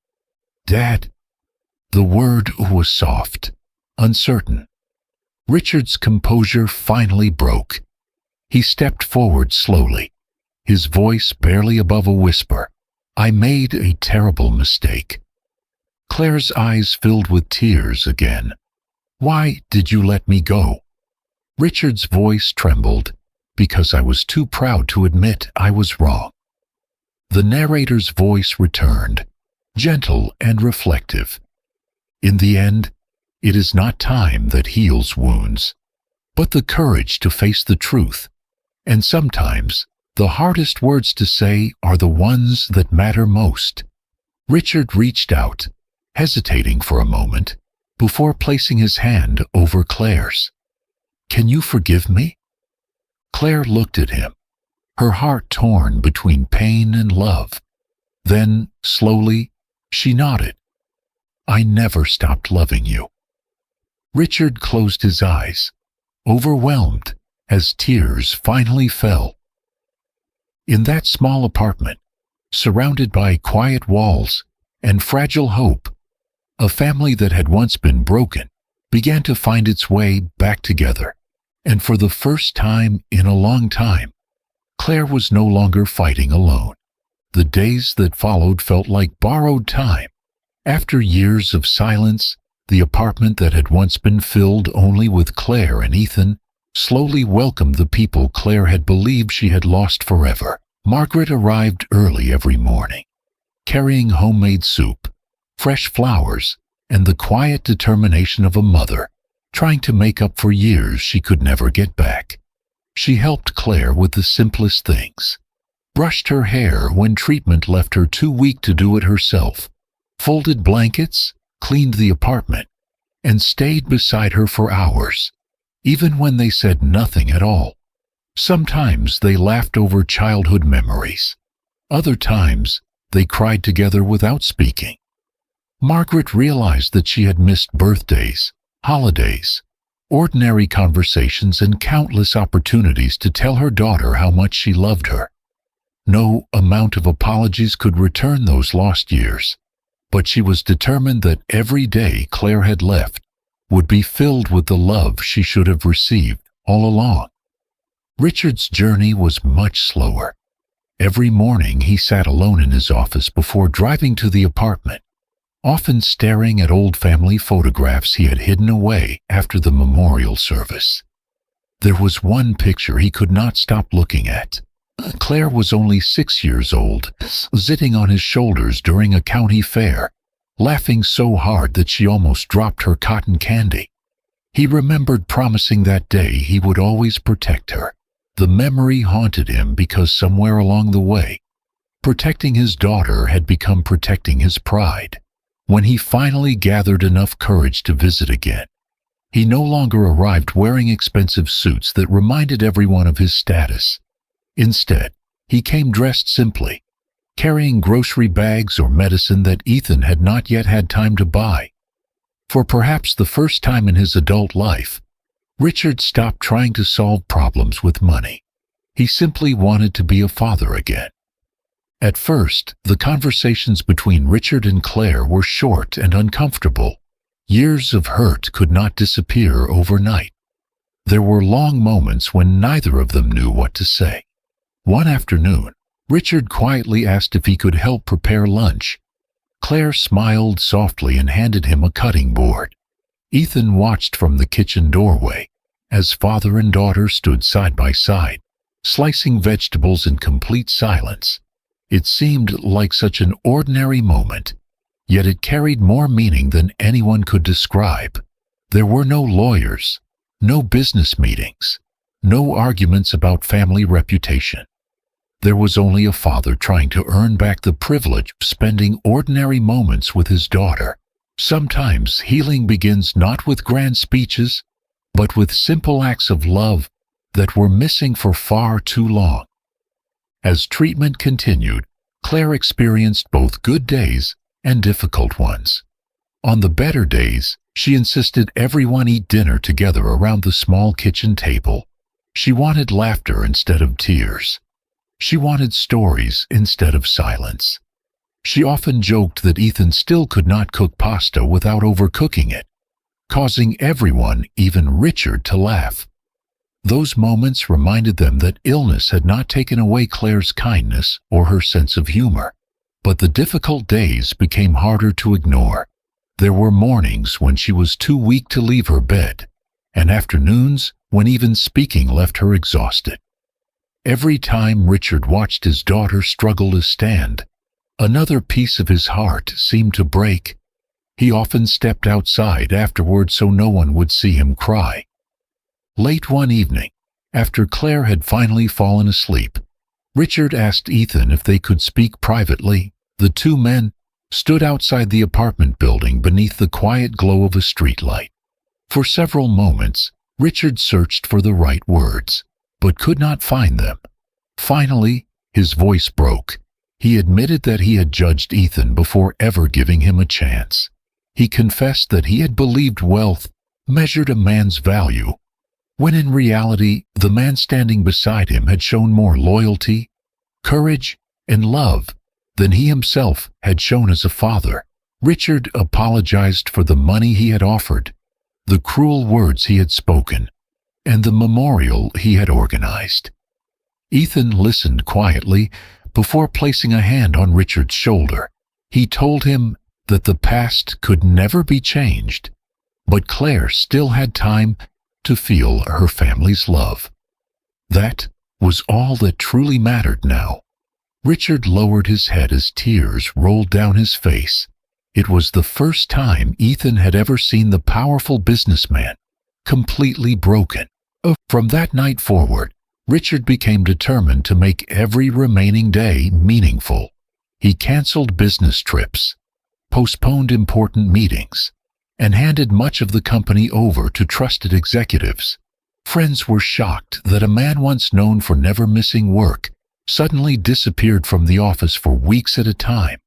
D: "Dad." The word was soft, uncertain. Richard's composure finally broke. He stepped forward slowly, his voice barely above a whisper. "I made a terrible mistake." Claire's eyes filled with tears again. "Why did you let me go?" Richard's voice trembled. "Because I was too proud to admit I was wrong." The narrator's voice returned, gentle and reflective. "In the end, it is not time that heals wounds, but the courage to face the truth. And sometimes, the hardest words to say are the ones that matter most." Richard reached out, hesitating for a moment, before placing his hand over Claire's. "Can you forgive me?" Claire looked at him, her heart torn between pain and love. Then, slowly, she nodded. "I never stopped loving you." Richard closed his eyes, overwhelmed, as tears finally fell. In that small apartment, surrounded by quiet walls and fragile hope, a family that had once been broken began to find its way back together. And for the first time in a long time, Claire was no longer fighting alone. The days that followed felt like borrowed time. After years of silence, the apartment that had once been filled only with Claire and Ethan slowly welcomed the people Claire had believed she had lost forever. Margaret arrived early every morning, carrying homemade soup, fresh flowers, and the quiet determination of a mother, trying to make up for years she could never get back. She helped Claire with the simplest things, brushed her hair when treatment left her too weak to do it herself, folded blankets, cleaned the apartment, and stayed beside her for hours, even when they said nothing at all. Sometimes they laughed over childhood memories. Other times, they cried together without speaking. Margaret realized that she had missed birthdays, holidays, ordinary conversations, and countless opportunities to tell her daughter how much she loved her. No amount of apologies could return those lost years, but she was determined that every day Claire had left would be filled with the love she should have received all along. Richard's journey was much slower. Every morning he sat alone in his office before driving to the apartment, often staring at old family photographs he had hidden away after the memorial service. There was one picture he could not stop looking at. Claire was only 6 years old, sitting on his shoulders during a county fair, laughing so hard that she almost dropped her cotton candy. He remembered promising that day he would always protect her. The memory haunted him because somewhere along the way, protecting his daughter had become protecting his pride. When he finally gathered enough courage to visit again, he no longer arrived wearing expensive suits that reminded everyone of his status. Instead, he came dressed simply, carrying grocery bags or medicine that Ethan had not yet had time to buy. For perhaps the first time in his adult life, Richard stopped trying to solve problems with money. He simply wanted to be a father again. At first, the conversations between Richard and Claire were short and uncomfortable. Years of hurt could not disappear overnight. There were long moments when neither of them knew what to say. One afternoon, Richard quietly asked if he could help prepare lunch. Claire smiled softly and handed him a cutting board. Ethan watched from the kitchen doorway as father and daughter stood side by side, slicing vegetables in complete silence. It seemed like such an ordinary moment, yet it carried more meaning than anyone could describe. There were no lawyers, no business meetings, no arguments about family reputation. There was only a father trying to earn back the privilege of spending ordinary moments with his daughter. Sometimes healing begins not with grand speeches, but with simple acts of love that were missing for far too long. As treatment continued, Claire experienced both good days and difficult ones. On the better days, she insisted everyone eat dinner together around the small kitchen table. She wanted laughter instead of tears. She wanted stories instead of silence. She often joked that Ethan still could not cook pasta without overcooking it, causing everyone, even Richard, to laugh. Those moments reminded them that illness had not taken away Claire's kindness or her sense of humor. But the difficult days became harder to ignore. There were mornings when she was too weak to leave her bed, and afternoons when even speaking left her exhausted. Every time Richard watched his daughter struggle to stand, another piece of his heart seemed to break. He often stepped outside afterward so no one would see him cry. Late one evening, after Claire had finally fallen asleep, Richard asked Ethan if they could speak privately. The two men stood outside the apartment building beneath the quiet glow of a streetlight. For several moments, Richard searched for the right words, but could not find them. Finally, his voice broke. He admitted that he had judged Ethan before ever giving him a chance. He confessed that he had believed wealth measured a man's value, when in reality, the man standing beside him had shown more loyalty, courage, and love than he himself had shown as a father. Richard apologized for the money he had offered, the cruel words he had spoken, and the memorial he had organized. Ethan listened quietly before placing a hand on Richard's shoulder. He told him that the past could never be changed, but Claire still had time to feel her family's love. That was all that truly mattered now. Richard lowered his head as tears rolled down his face. It was the first time Ethan had ever seen the powerful businessman completely broken. From that night forward, Richard became determined to make every remaining day meaningful. He canceled business trips, postponed important meetings, and handed much of the company over to trusted executives. Friends were shocked that a man once known for never missing work suddenly disappeared from the office for weeks at a time.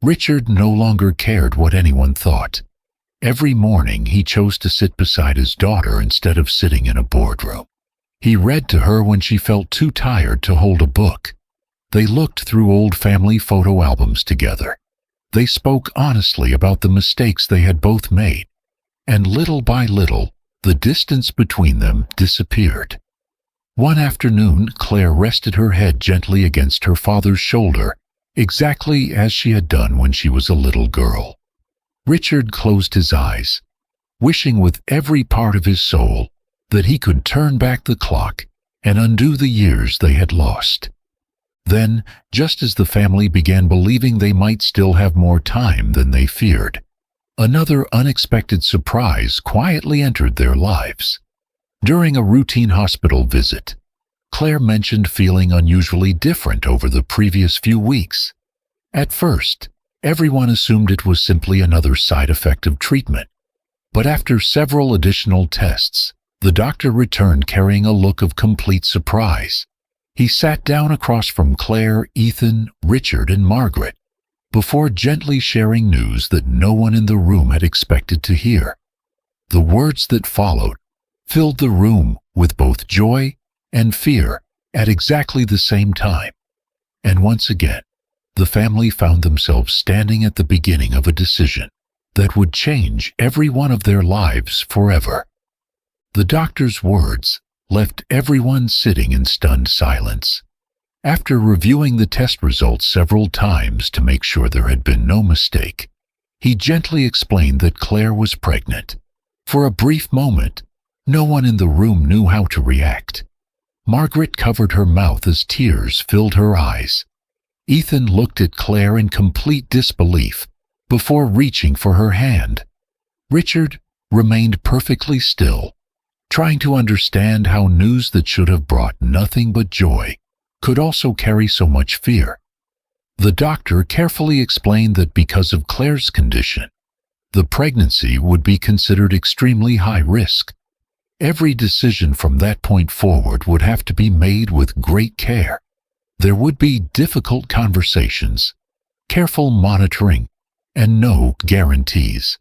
D: Richard no longer cared what anyone thought. Every morning he chose to sit beside his daughter instead of sitting in a boardroom. He read to her when she felt too tired to hold a book. They looked through old family photo albums together. They spoke honestly about the mistakes they had both made, and little by little, the distance between them disappeared. One afternoon, Claire rested her head gently against her father's shoulder, exactly as she had done when she was a little girl. Richard closed his eyes, wishing with every part of his soul that he could turn back the clock and undo the years they had lost. Then, just as the family began believing they might still have more time than they feared, another unexpected surprise quietly entered their lives. During a routine hospital visit, Claire mentioned feeling unusually different over the previous few weeks. At first, everyone assumed it was simply another side effect of treatment. But after several additional tests, the doctor returned carrying a look of complete surprise. He sat down across from Claire, Ethan, Richard, and Margaret, before gently sharing news that no one in the room had expected to hear. The words that followed filled the room with both joy and fear at exactly the same time. And once again, the family found themselves standing at the beginning of a decision that would change every one of their lives forever. The doctor's words left everyone sitting in stunned silence. After reviewing the test results several times to make sure there had been no mistake, he gently explained that Claire was pregnant. For a brief moment, no one in the room knew how to react. Margaret covered her mouth as tears filled her eyes. Ethan looked at Claire in complete disbelief before reaching for her hand. Richard remained perfectly still, trying to understand how news that should have brought nothing but joy could also carry so much fear. The doctor carefully explained that because of Claire's condition, the pregnancy would be considered extremely high risk. Every decision from that point forward would have to be made with great care. There would be difficult conversations, careful monitoring, and no guarantees.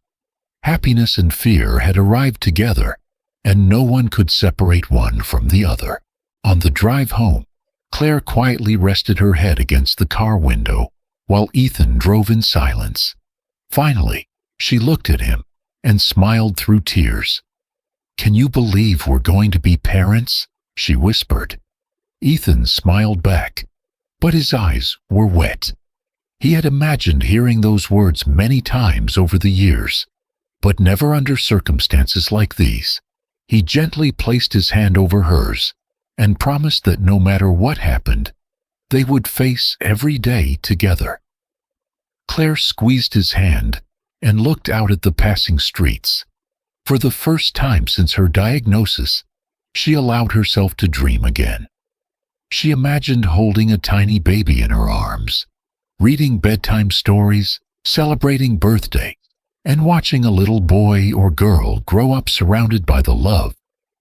D: Happiness and fear had arrived together, and no one could separate one from the other. On the drive home, Claire quietly rested her head against the car window while Ethan drove in silence. Finally, she looked at him and smiled through tears. "Can you believe we're going to be parents?" she whispered. Ethan smiled back, but his eyes were wet. He had imagined hearing those words many times over the years, but never under circumstances like these. He gently placed his hand over hers and promised that no matter what happened, they would face every day together. Claire squeezed his hand and looked out at the passing streets. For the first time since her diagnosis, she allowed herself to dream again. She imagined holding a tiny baby in her arms, reading bedtime stories, celebrating birthday, and watching a little boy or girl grow up surrounded by the love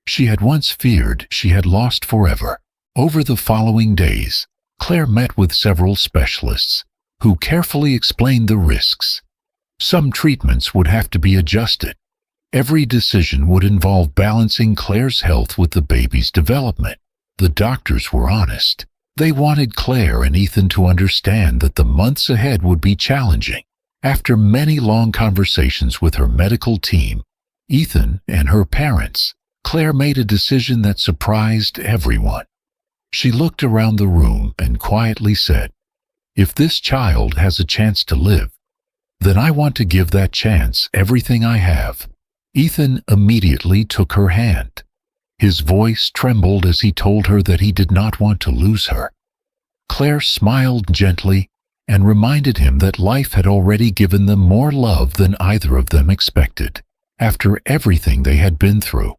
D: she had once feared she had lost forever. Over the following days, Claire met with several specialists who carefully explained the risks. Some treatments would have to be adjusted. Every decision would involve balancing Claire's health with the baby's development. The doctors were honest. They wanted Claire and Ethan to understand that the months ahead would be challenging. After many long conversations with her medical team, Ethan, and her parents, Claire made a decision that surprised everyone. She looked around the room and quietly said, "If this child has a chance to live, then I want to give that chance everything I have." Ethan immediately took her hand. His voice trembled as he told her that he did not want to lose her. Claire smiled gently and reminded him that life had already given them more love than either of them expected. After everything they had been through,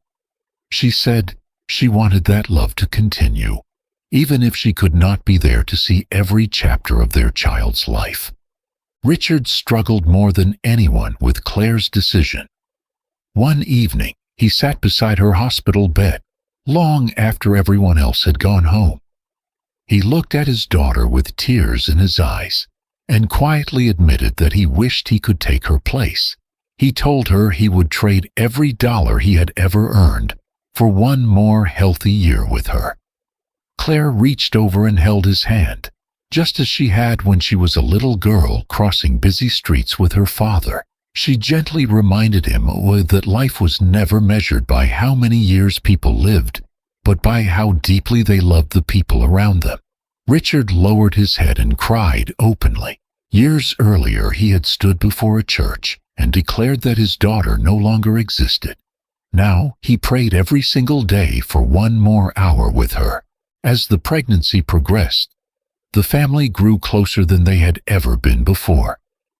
D: she said she wanted that love to continue, even if she could not be there to see every chapter of their child's life. Richard struggled more than anyone with Claire's decision. One evening, he sat beside her hospital bed, long after everyone else had gone home. He looked at his daughter with tears in his eyes and quietly admitted that he wished he could take her place. He told her he would trade every dollar he had ever earned for one more healthy year with her. Claire reached over and held his hand, just as she had when she was a little girl crossing busy streets with her father. She gently reminded him that life was never measured by how many years people lived, but by how deeply they loved the people around them. Richard lowered his head and cried openly. Years earlier, he had stood before a church and declared that his daughter no longer existed. Now, he prayed every single day for one more hour with her. As the pregnancy progressed, the family grew closer than they had ever been before.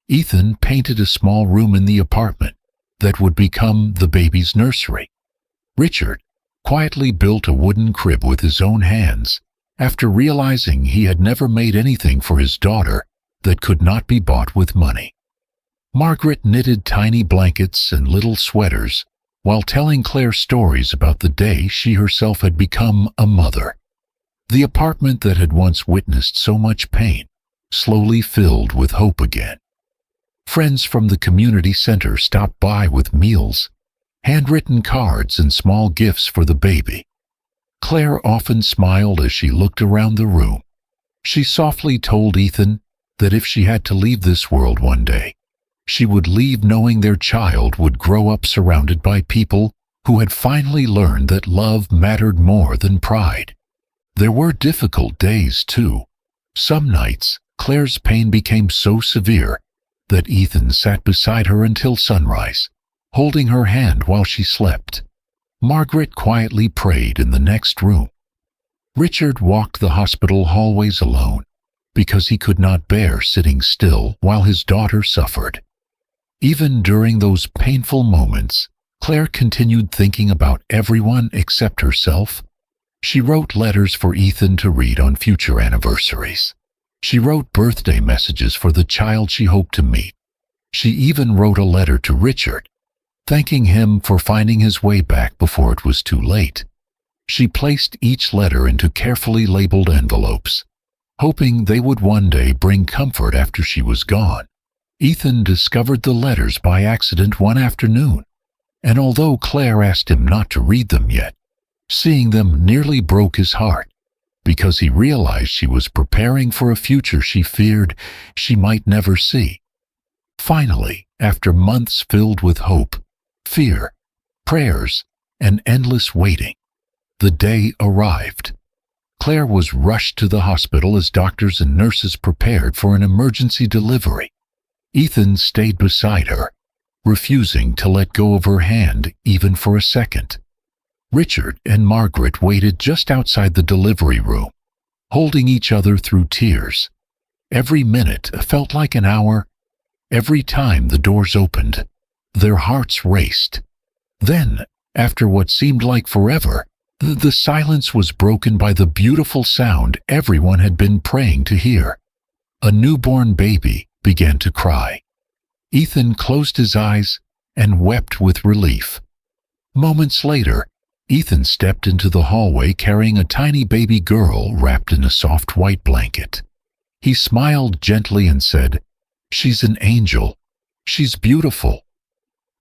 D: Ethan painted a small room in the apartment that would become the baby's nursery. Richard quietly built a wooden crib with his own hands after realizing he had never made anything for his daughter that could not be bought with money. Margaret knitted tiny blankets and little sweaters while telling Claire stories about the day she herself had become a mother. The apartment that had once witnessed so much pain slowly filled with hope again. Friends from the community center stopped by with meals, handwritten cards, and small gifts for the baby. Claire often smiled as she looked around the room. She softly told Ethan that if she had to leave this world one day, she would leave knowing their child would grow up surrounded by people who had finally learned that love mattered more than pride. There were difficult days, too. Some nights, Claire's pain became so severe that Ethan sat beside her until sunrise, holding her hand while she slept. Margaret quietly prayed in the next room. Richard walked the hospital hallways alone because he could not bear sitting still while his daughter suffered. Even during those painful moments, Claire continued thinking about everyone except herself. She wrote letters for Ethan to read on future anniversaries. She wrote birthday messages for the child she hoped to meet. She even wrote a letter to Richard, thanking him for finding his way back before it was too late. She placed each letter into carefully labeled envelopes, hoping they would one day bring comfort after she was gone. Ethan discovered the letters by accident one afternoon, and although Claire asked him not to read them yet, seeing them nearly broke his heart, because he realized she was preparing for a future she feared she might never see. Finally, after months filled with hope, fear, prayers, and endless waiting, the day arrived. Claire was rushed to the hospital as doctors and nurses prepared for an emergency delivery. Ethan stayed beside her, refusing to let go of her hand even for a second. Richard and Margaret waited just outside the delivery room, holding each other through tears. Every minute felt like an hour. Every time the doors opened, their hearts raced. Then, after what seemed like forever, the silence was broken by the beautiful sound everyone had been praying to hear. A newborn baby began to cry. Ethan closed his eyes and wept with relief. Moments later, Ethan stepped into the hallway carrying a tiny baby girl wrapped in a soft white blanket. He smiled gently and said, "She's an angel. She's beautiful."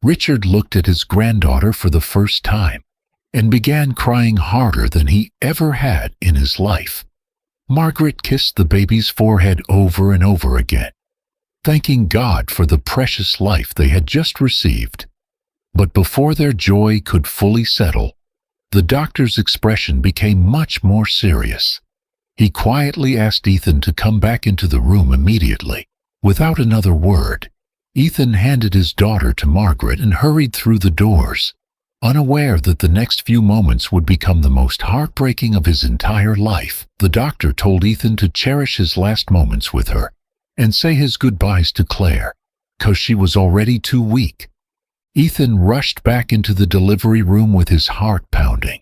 D: Richard looked at his granddaughter for the first time and began crying harder than he ever had in his life. Margaret kissed the baby's forehead over and over again, thanking God for the precious life they had just received. But before their joy could fully settle, the doctor's expression became much more serious. He quietly asked Ethan to come back into the room immediately. Without another word, Ethan handed his daughter to Margaret and hurried through the doors, unaware that the next few moments would become the most heartbreaking of his entire life. The doctor told Ethan to cherish his last moments with her and say his goodbyes to Claire, 'cause she was already too weak. Ethan rushed back into the delivery room with his heart pounding.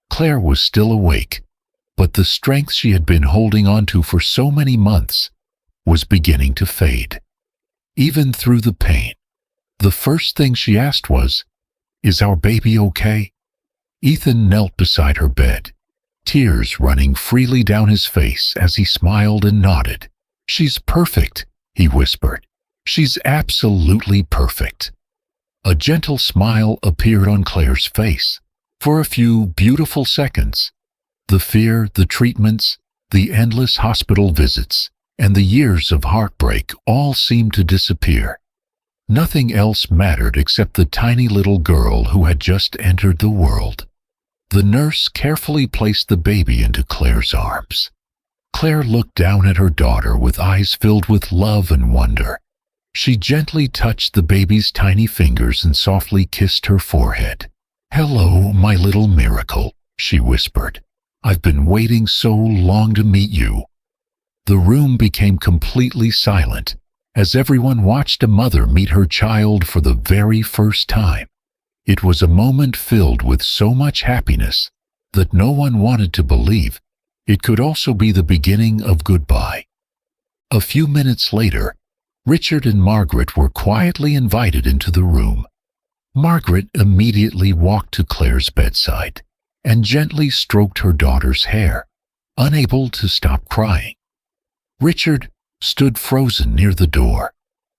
D: Claire was still awake, but the strength she had been holding on to for so many months was beginning to fade. Even through the pain, the first thing she asked was, Is our baby okay?" Ethan knelt beside her bed, tears running freely down his face as he smiled and nodded. "She's perfect," he whispered. "She's absolutely perfect." A gentle smile appeared on Claire's face. For a few beautiful seconds, the fear, the treatments, the endless hospital visits, and the years of heartbreak all seemed to disappear. Nothing else mattered except the tiny little girl who had just entered the world. The nurse carefully placed the baby into Claire's arms. Claire looked down at her daughter with eyes filled with love and wonder. She gently touched the baby's tiny fingers and softly kissed her forehead. "Hello, my little miracle," she whispered. "I've been waiting so long to meet you." The room became completely silent as everyone watched a mother meet her child for the very first time. It was a moment filled with so much happiness that no one wanted to believe it could also be the beginning of goodbye. A few minutes later, Richard and Margaret were quietly invited into the room. Margaret immediately walked to Claire's bedside and gently stroked her daughter's hair, unable to stop crying. Richard stood frozen near the door,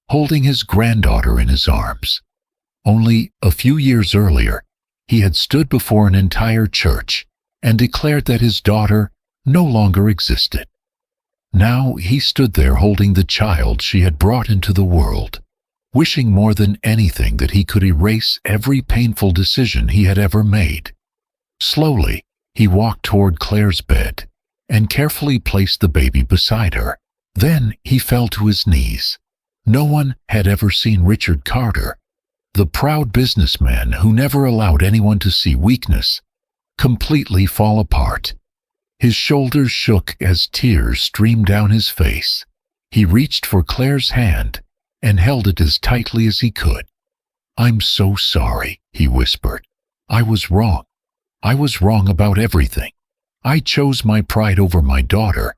D: holding his granddaughter in his arms. Only a few years earlier, he had stood before an entire church and declared that his daughter no longer existed. Now he stood there holding the child she had brought into the world, wishing more than anything that he could erase every painful decision he had ever made. Slowly, he walked toward Claire's bed and carefully placed the baby beside her. Then he fell to his knees. No one had ever seen Richard Carter, the proud businessman who never allowed anyone to see weakness, completely fall apart. His shoulders shook as tears streamed down his face. He reached for Claire's hand and held it as tightly as he could. "I'm so sorry," he whispered. "I was wrong. I was wrong about everything. I chose my pride over my daughter,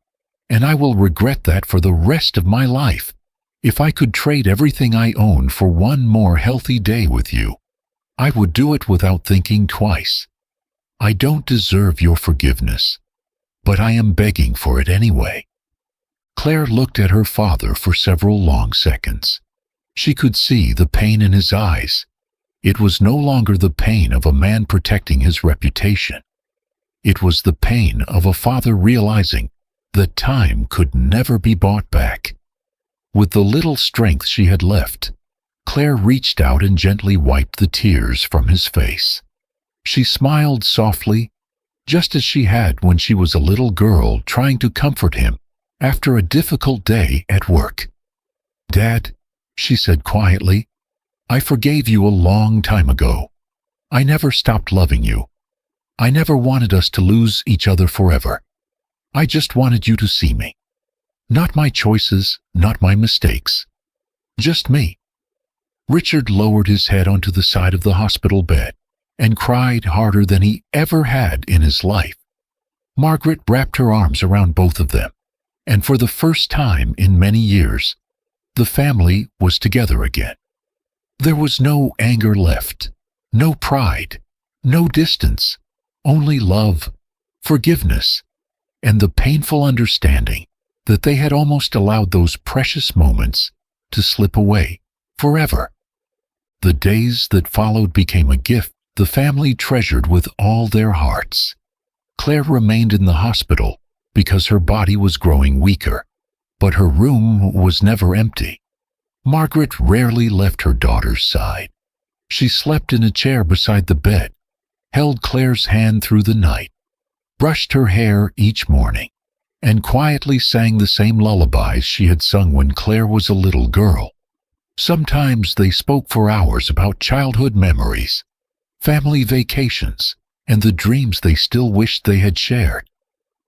D: and I will regret that for the rest of my life. If I could trade everything I own for one more healthy day with you, I would do it without thinking twice. I don't deserve your forgiveness, but I am begging for it anyway." Claire looked at her father for several long seconds. She could see the pain in his eyes. It was no longer the pain of a man protecting his reputation. It was the pain of a father realizing that time could never be bought back. With the little strength she had left, Claire reached out and gently wiped the tears from his face. She smiled softly, just as she had when she was a little girl trying to comfort him after a difficult day at work. "Dad," she said quietly, "I forgave you a long time ago. I never stopped loving you. I never wanted us to lose each other forever. I just wanted you to see me. Not my choices, not my mistakes. Just me." Richard lowered his head onto the side of the hospital bed and cried harder than he ever had in his life. Margaret wrapped her arms around both of them, and for the first time in many years, the family was together again. There was no anger left, no pride, no distance, only love, forgiveness, and the painful understanding that they had almost allowed those precious moments to slip away forever. The days that followed became a gift the family treasured with all their hearts. Claire remained in the hospital because her body was growing weaker, but her room was never empty. Margaret rarely left her daughter's side. She slept in a chair beside the bed, held Claire's hand through the night, brushed her hair each morning, and quietly sang the same lullabies she had sung when Claire was a little girl. Sometimes they spoke for hours about childhood memories, family vacations, and the dreams they still wished they had shared.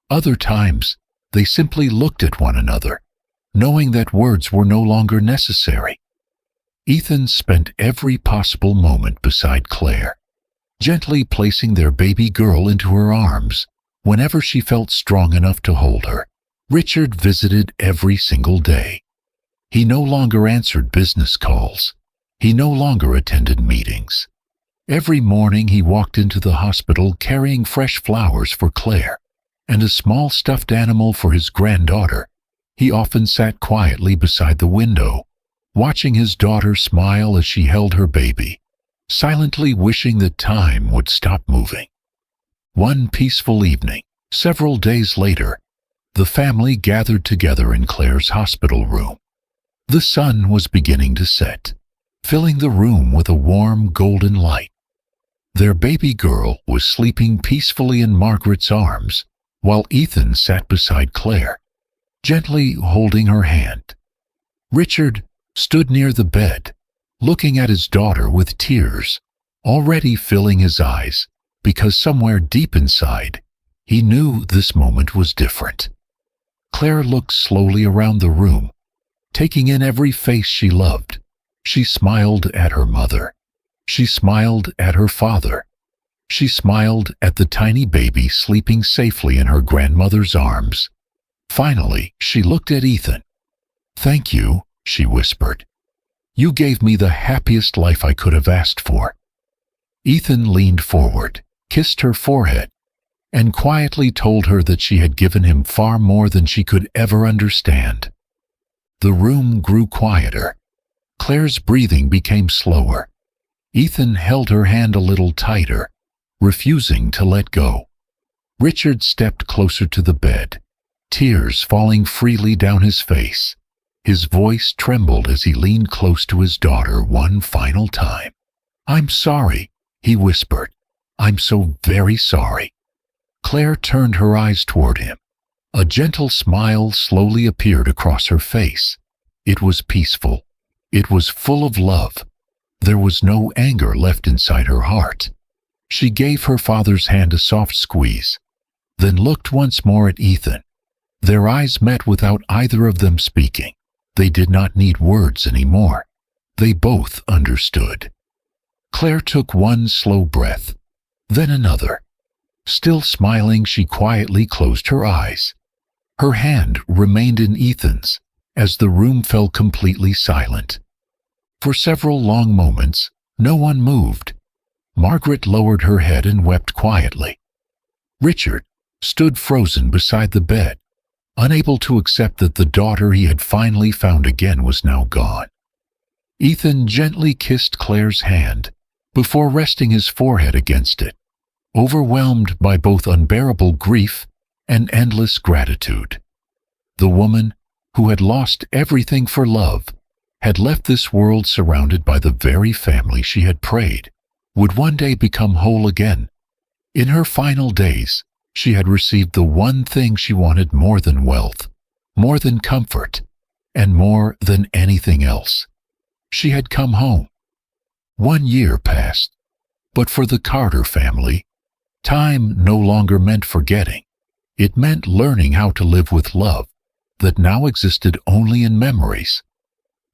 D: Other times, they simply looked at one another, knowing that words were no longer necessary. Ethan spent every possible moment beside Claire, gently placing their baby girl into her arms whenever she felt strong enough to hold her. Richard visited every single day. He no longer answered business calls. He no longer attended meetings. Every morning he walked into the hospital carrying fresh flowers for Claire and a small stuffed animal for his granddaughter. He often sat quietly beside the window, watching his daughter smile as she held her baby, silently wishing that time would stop moving. One peaceful evening, several days later, the family gathered together in Claire's hospital room. The sun was beginning to set, filling the room with a warm golden light. Their baby girl was sleeping peacefully in Margaret's arms, while Ethan sat beside Claire, gently holding her hand. Richard stood near the bed, looking at his daughter with tears already filling his eyes, because somewhere deep inside, he knew this moment was different. Claire looked slowly around the room, taking in every face she loved. She smiled at her mother. She smiled at her father. She smiled at the tiny baby sleeping safely in her grandmother's arms. Finally, she looked at Ethan. "Thank you," she whispered. "You gave me the happiest life I could have asked for." Ethan leaned forward, kissed her forehead, and quietly told her that she had given him far more than she could ever understand. The room grew quieter. Claire's breathing became slower. Ethan held her hand a little tighter, refusing to let go. Richard stepped closer to the bed, tears falling freely down his face. His voice trembled as he leaned close to his daughter one final time. "I'm sorry," he whispered. "I'm so very sorry." Claire turned her eyes toward him. A gentle smile slowly appeared across her face. It was peaceful. It was full of love. There was no anger left inside her heart. She gave her father's hand a soft squeeze, then looked once more at Ethan. Their eyes met without either of them speaking. They did not need words anymore. They both understood. Claire took one slow breath, then another. Still smiling, she quietly closed her eyes. Her hand remained in Ethan's as the room fell completely silent. For several long moments, no one moved. Margaret lowered her head and wept quietly. Richard stood frozen beside the bed, unable to accept that the daughter he had finally found again was now gone. Ethan gently kissed Claire's hand before resting his forehead against it, overwhelmed by both unbearable grief and endless gratitude. The woman, who had lost everything for love, had left this world surrounded by the very family she had prayed would one day become whole again. In her final days, she had received the one thing she wanted more than wealth, more than comfort, and more than anything else. She had come home. 1 year passed, but for the Carter family, time no longer meant forgetting. It meant learning how to live with love that now existed only in memories.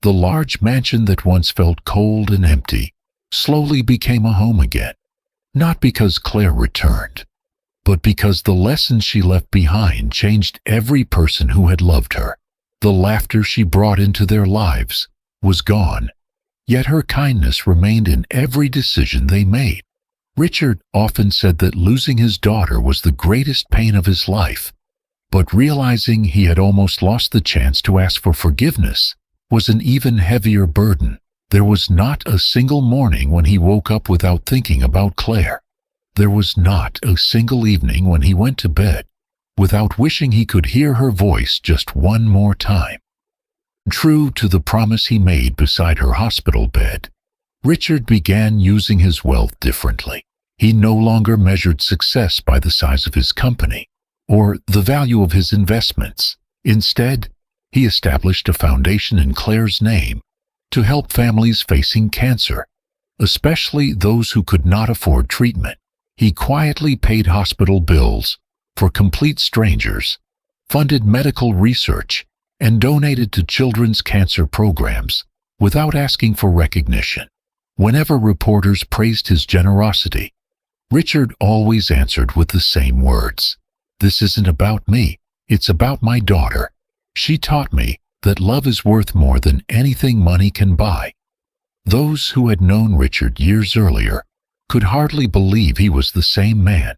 D: The large mansion that once felt cold and empty slowly became a home again, not because Claire returned, but because the lessons she left behind changed every person who had loved her. The laughter she brought into their lives was gone, yet her kindness remained in every decision they made. Richard often said that losing his daughter was the greatest pain of his life, but realizing he had almost lost the chance to ask for forgiveness was an even heavier burden. There was not a single morning when he woke up without thinking about Claire. There was not a single evening when he went to bed without wishing he could hear her voice just one more time. True to the promise he made beside her hospital bed, Richard began using his wealth differently. He no longer measured success by the size of his company or the value of his investments. Instead, he established a foundation in Claire's name to help families facing cancer, especially those who could not afford treatment. He quietly paid hospital bills for complete strangers, funded medical research, and donated to children's cancer programs without asking for recognition. Whenever reporters praised his generosity, Richard always answered with the same words: "This isn't about me, it's about my daughter. She taught me that love is worth more than anything money can buy." Those who had known Richard years earlier could hardly believe he was the same man.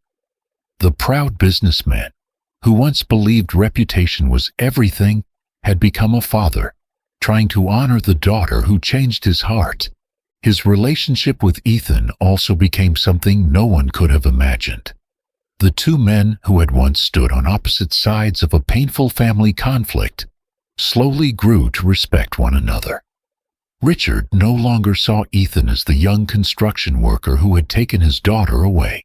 D: The proud businessman, who once believed reputation was everything, had become a father, trying to honor the daughter who changed his heart. His relationship with Ethan also became something no one could have imagined. The two men who had once stood on opposite sides of a painful family conflict slowly grew to respect one another. Richard no longer saw Ethan as the young construction worker who had taken his daughter away.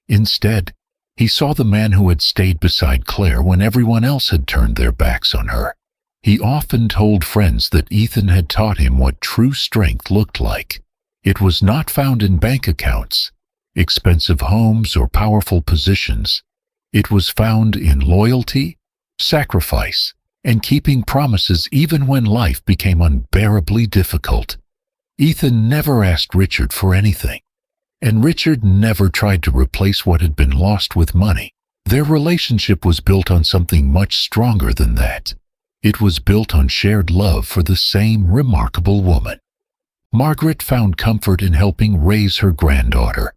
D: Instead, he saw the man who had stayed beside Claire when everyone else had turned their backs on her. He often told friends that Ethan had taught him what true strength looked like. It was not found in bank accounts, expensive homes, or powerful positions. It was found in loyalty, sacrifice, and keeping promises even when life became unbearably difficult. Ethan never asked Richard for anything, and Richard never tried to replace what had been lost with money. Their relationship was built on something much stronger than that. It was built on shared love for the same remarkable woman. Margaret found comfort in helping raise her granddaughter.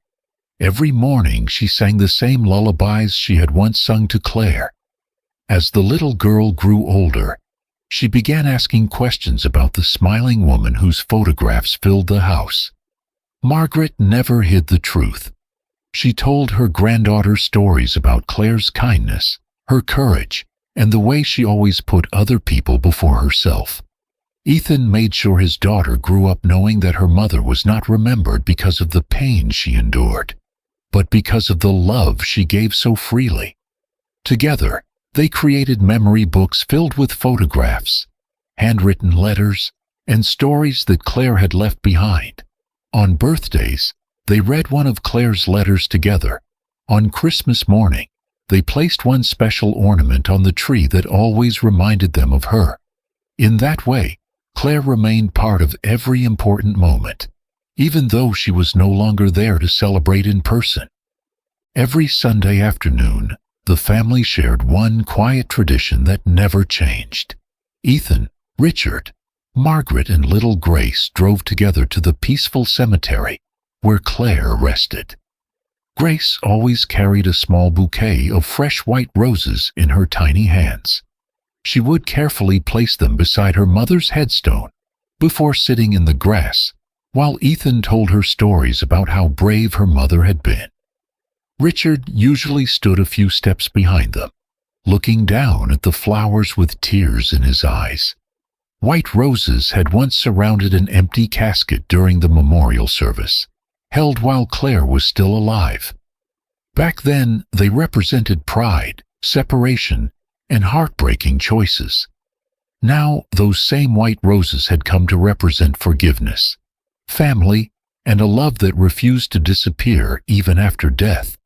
D: Every morning she sang the same lullabies she had once sung to Claire. As the little girl grew older, she began asking questions about the smiling woman whose photographs filled the house. Margaret never hid the truth. She told her granddaughter stories about Claire's kindness, her courage, and the way she always put other people before herself. Ethan made sure his daughter grew up knowing that her mother was not remembered because of the pain she endured, but because of the love she gave so freely. Together, they created memory books filled with photographs, handwritten letters, and stories that Claire had left behind. On birthdays, they read one of Claire's letters together. On Christmas morning, they placed one special ornament on the tree that always reminded them of her. In that way, Claire remained part of every important moment, even though she was no longer there to celebrate in person. Every Sunday afternoon, the family shared one quiet tradition that never changed. Ethan, Richard, Margaret, and little Grace drove together to the peaceful cemetery where Claire rested. Grace always carried a small bouquet of fresh white roses in her tiny hands. She would carefully place them beside her mother's headstone before sitting in the grass while Ethan told her stories about how brave her mother had been. Richard usually stood a few steps behind them, looking down at the flowers with tears in his eyes. White roses had once surrounded an empty casket during the memorial service, held while Claire was still alive. Back then, they represented pride, separation, and heartbreaking choices. Now, those same white roses had come to represent forgiveness, family, and a love that refused to disappear even after death.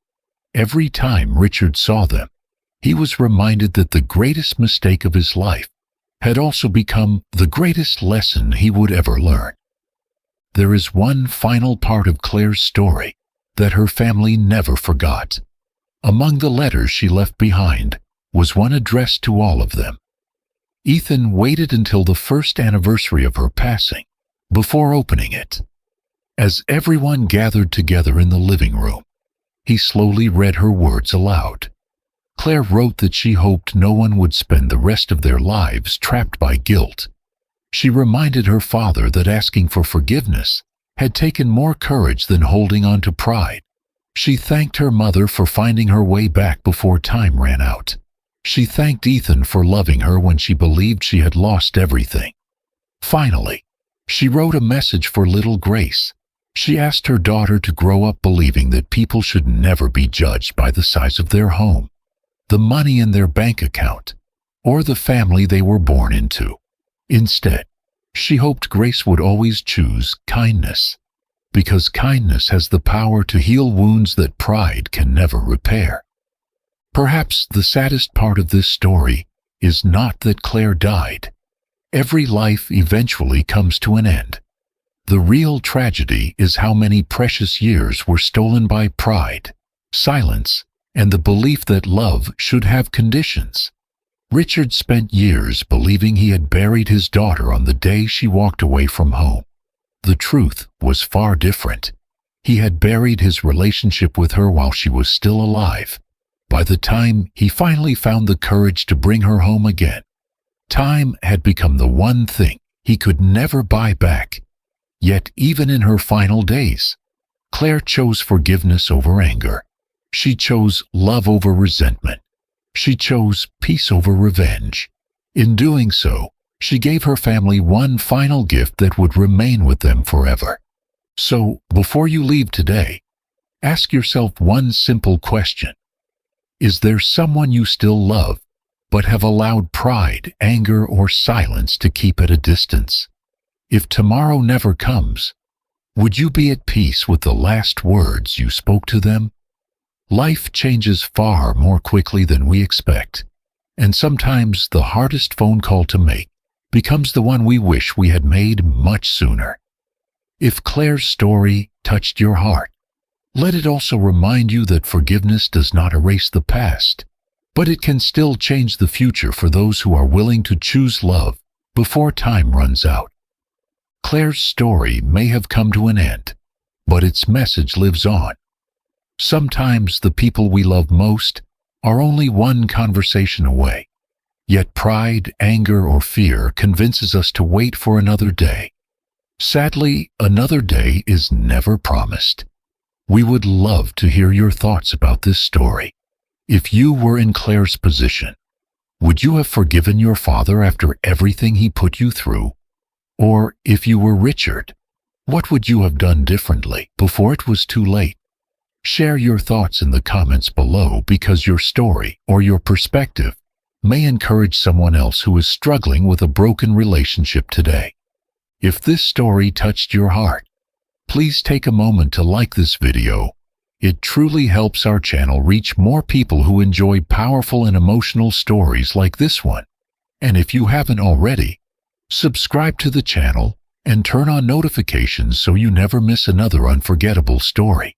D: Every time Richard saw them, he was reminded that the greatest mistake of his life had also become the greatest lesson he would ever learn. There is one final part of Claire's story that her family never forgot. Among the letters she left behind was one addressed to all of them. Ethan waited until the first anniversary of her passing before opening it. As everyone gathered together in the living room, he slowly read her words aloud. Claire wrote that she hoped no one would spend the rest of their lives trapped by guilt. She reminded her father that asking for forgiveness had taken more courage than holding on to pride. She thanked her mother for finding her way back before time ran out. She thanked Ethan for loving her when she believed she had lost everything. Finally, she wrote a message for little Grace. She asked her daughter to grow up believing that people should never be judged by the size of their home, the money in their bank account, or the family they were born into. Instead, she hoped Grace would always choose kindness, because kindness has the power to heal wounds that pride can never repair. Perhaps the saddest part of this story is not that Claire died. Every life eventually comes to an end. The real tragedy is how many precious years were stolen by pride, silence, and the belief that love should have conditions. Richard spent years believing he had buried his daughter on the day she walked away from home. The truth was far different. He had buried his relationship with her while she was still alive. By the time he finally found the courage to bring her home again, time had become the one thing he could never buy back. Yet even in her final days, Claire chose forgiveness over anger. She chose love over resentment. She chose peace over revenge. In doing so, she gave her family one final gift that would remain with them forever. So, before you leave today, ask yourself one simple question. Is there someone you still love, but have allowed pride, anger, or silence to keep at a distance? If tomorrow never comes, would you be at peace with the last words you spoke to them? Life changes far more quickly than we expect, and sometimes the hardest phone call to make becomes the one we wish we had made much sooner. If Claire's story touched your heart, let it also remind you that forgiveness does not erase the past, but it can still change the future for those who are willing to choose love before time runs out. Claire's story may have come to an end, but its message lives on. Sometimes the people we love most are only one conversation away, yet pride, anger, or fear convinces us to wait for another day. Sadly, another day is never promised. We would love to hear your thoughts about this story. If you were in Claire's position, would you have forgiven your father after everything he put you through? Or if you were Richard, what would you have done differently before it was too late? Share your thoughts in the comments below, because your story or your perspective may encourage someone else who is struggling with a broken relationship today. If this story touched your heart, please take a moment to like this video. It truly helps our channel reach more people who enjoy powerful and emotional stories like this one. And if you haven't already, subscribe to the channel and turn on notifications so you never miss another unforgettable story.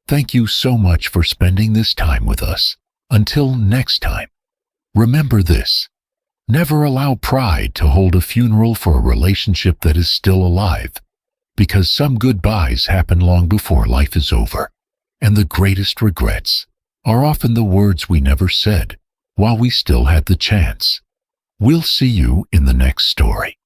D: Thank you so much for spending this time with us. Until next time, remember this: never allow pride to hold a funeral for a relationship that is still alive, because some goodbyes happen long before life is over, and the greatest regrets are often the words we never said while we still had the chance. We'll see you in the next story.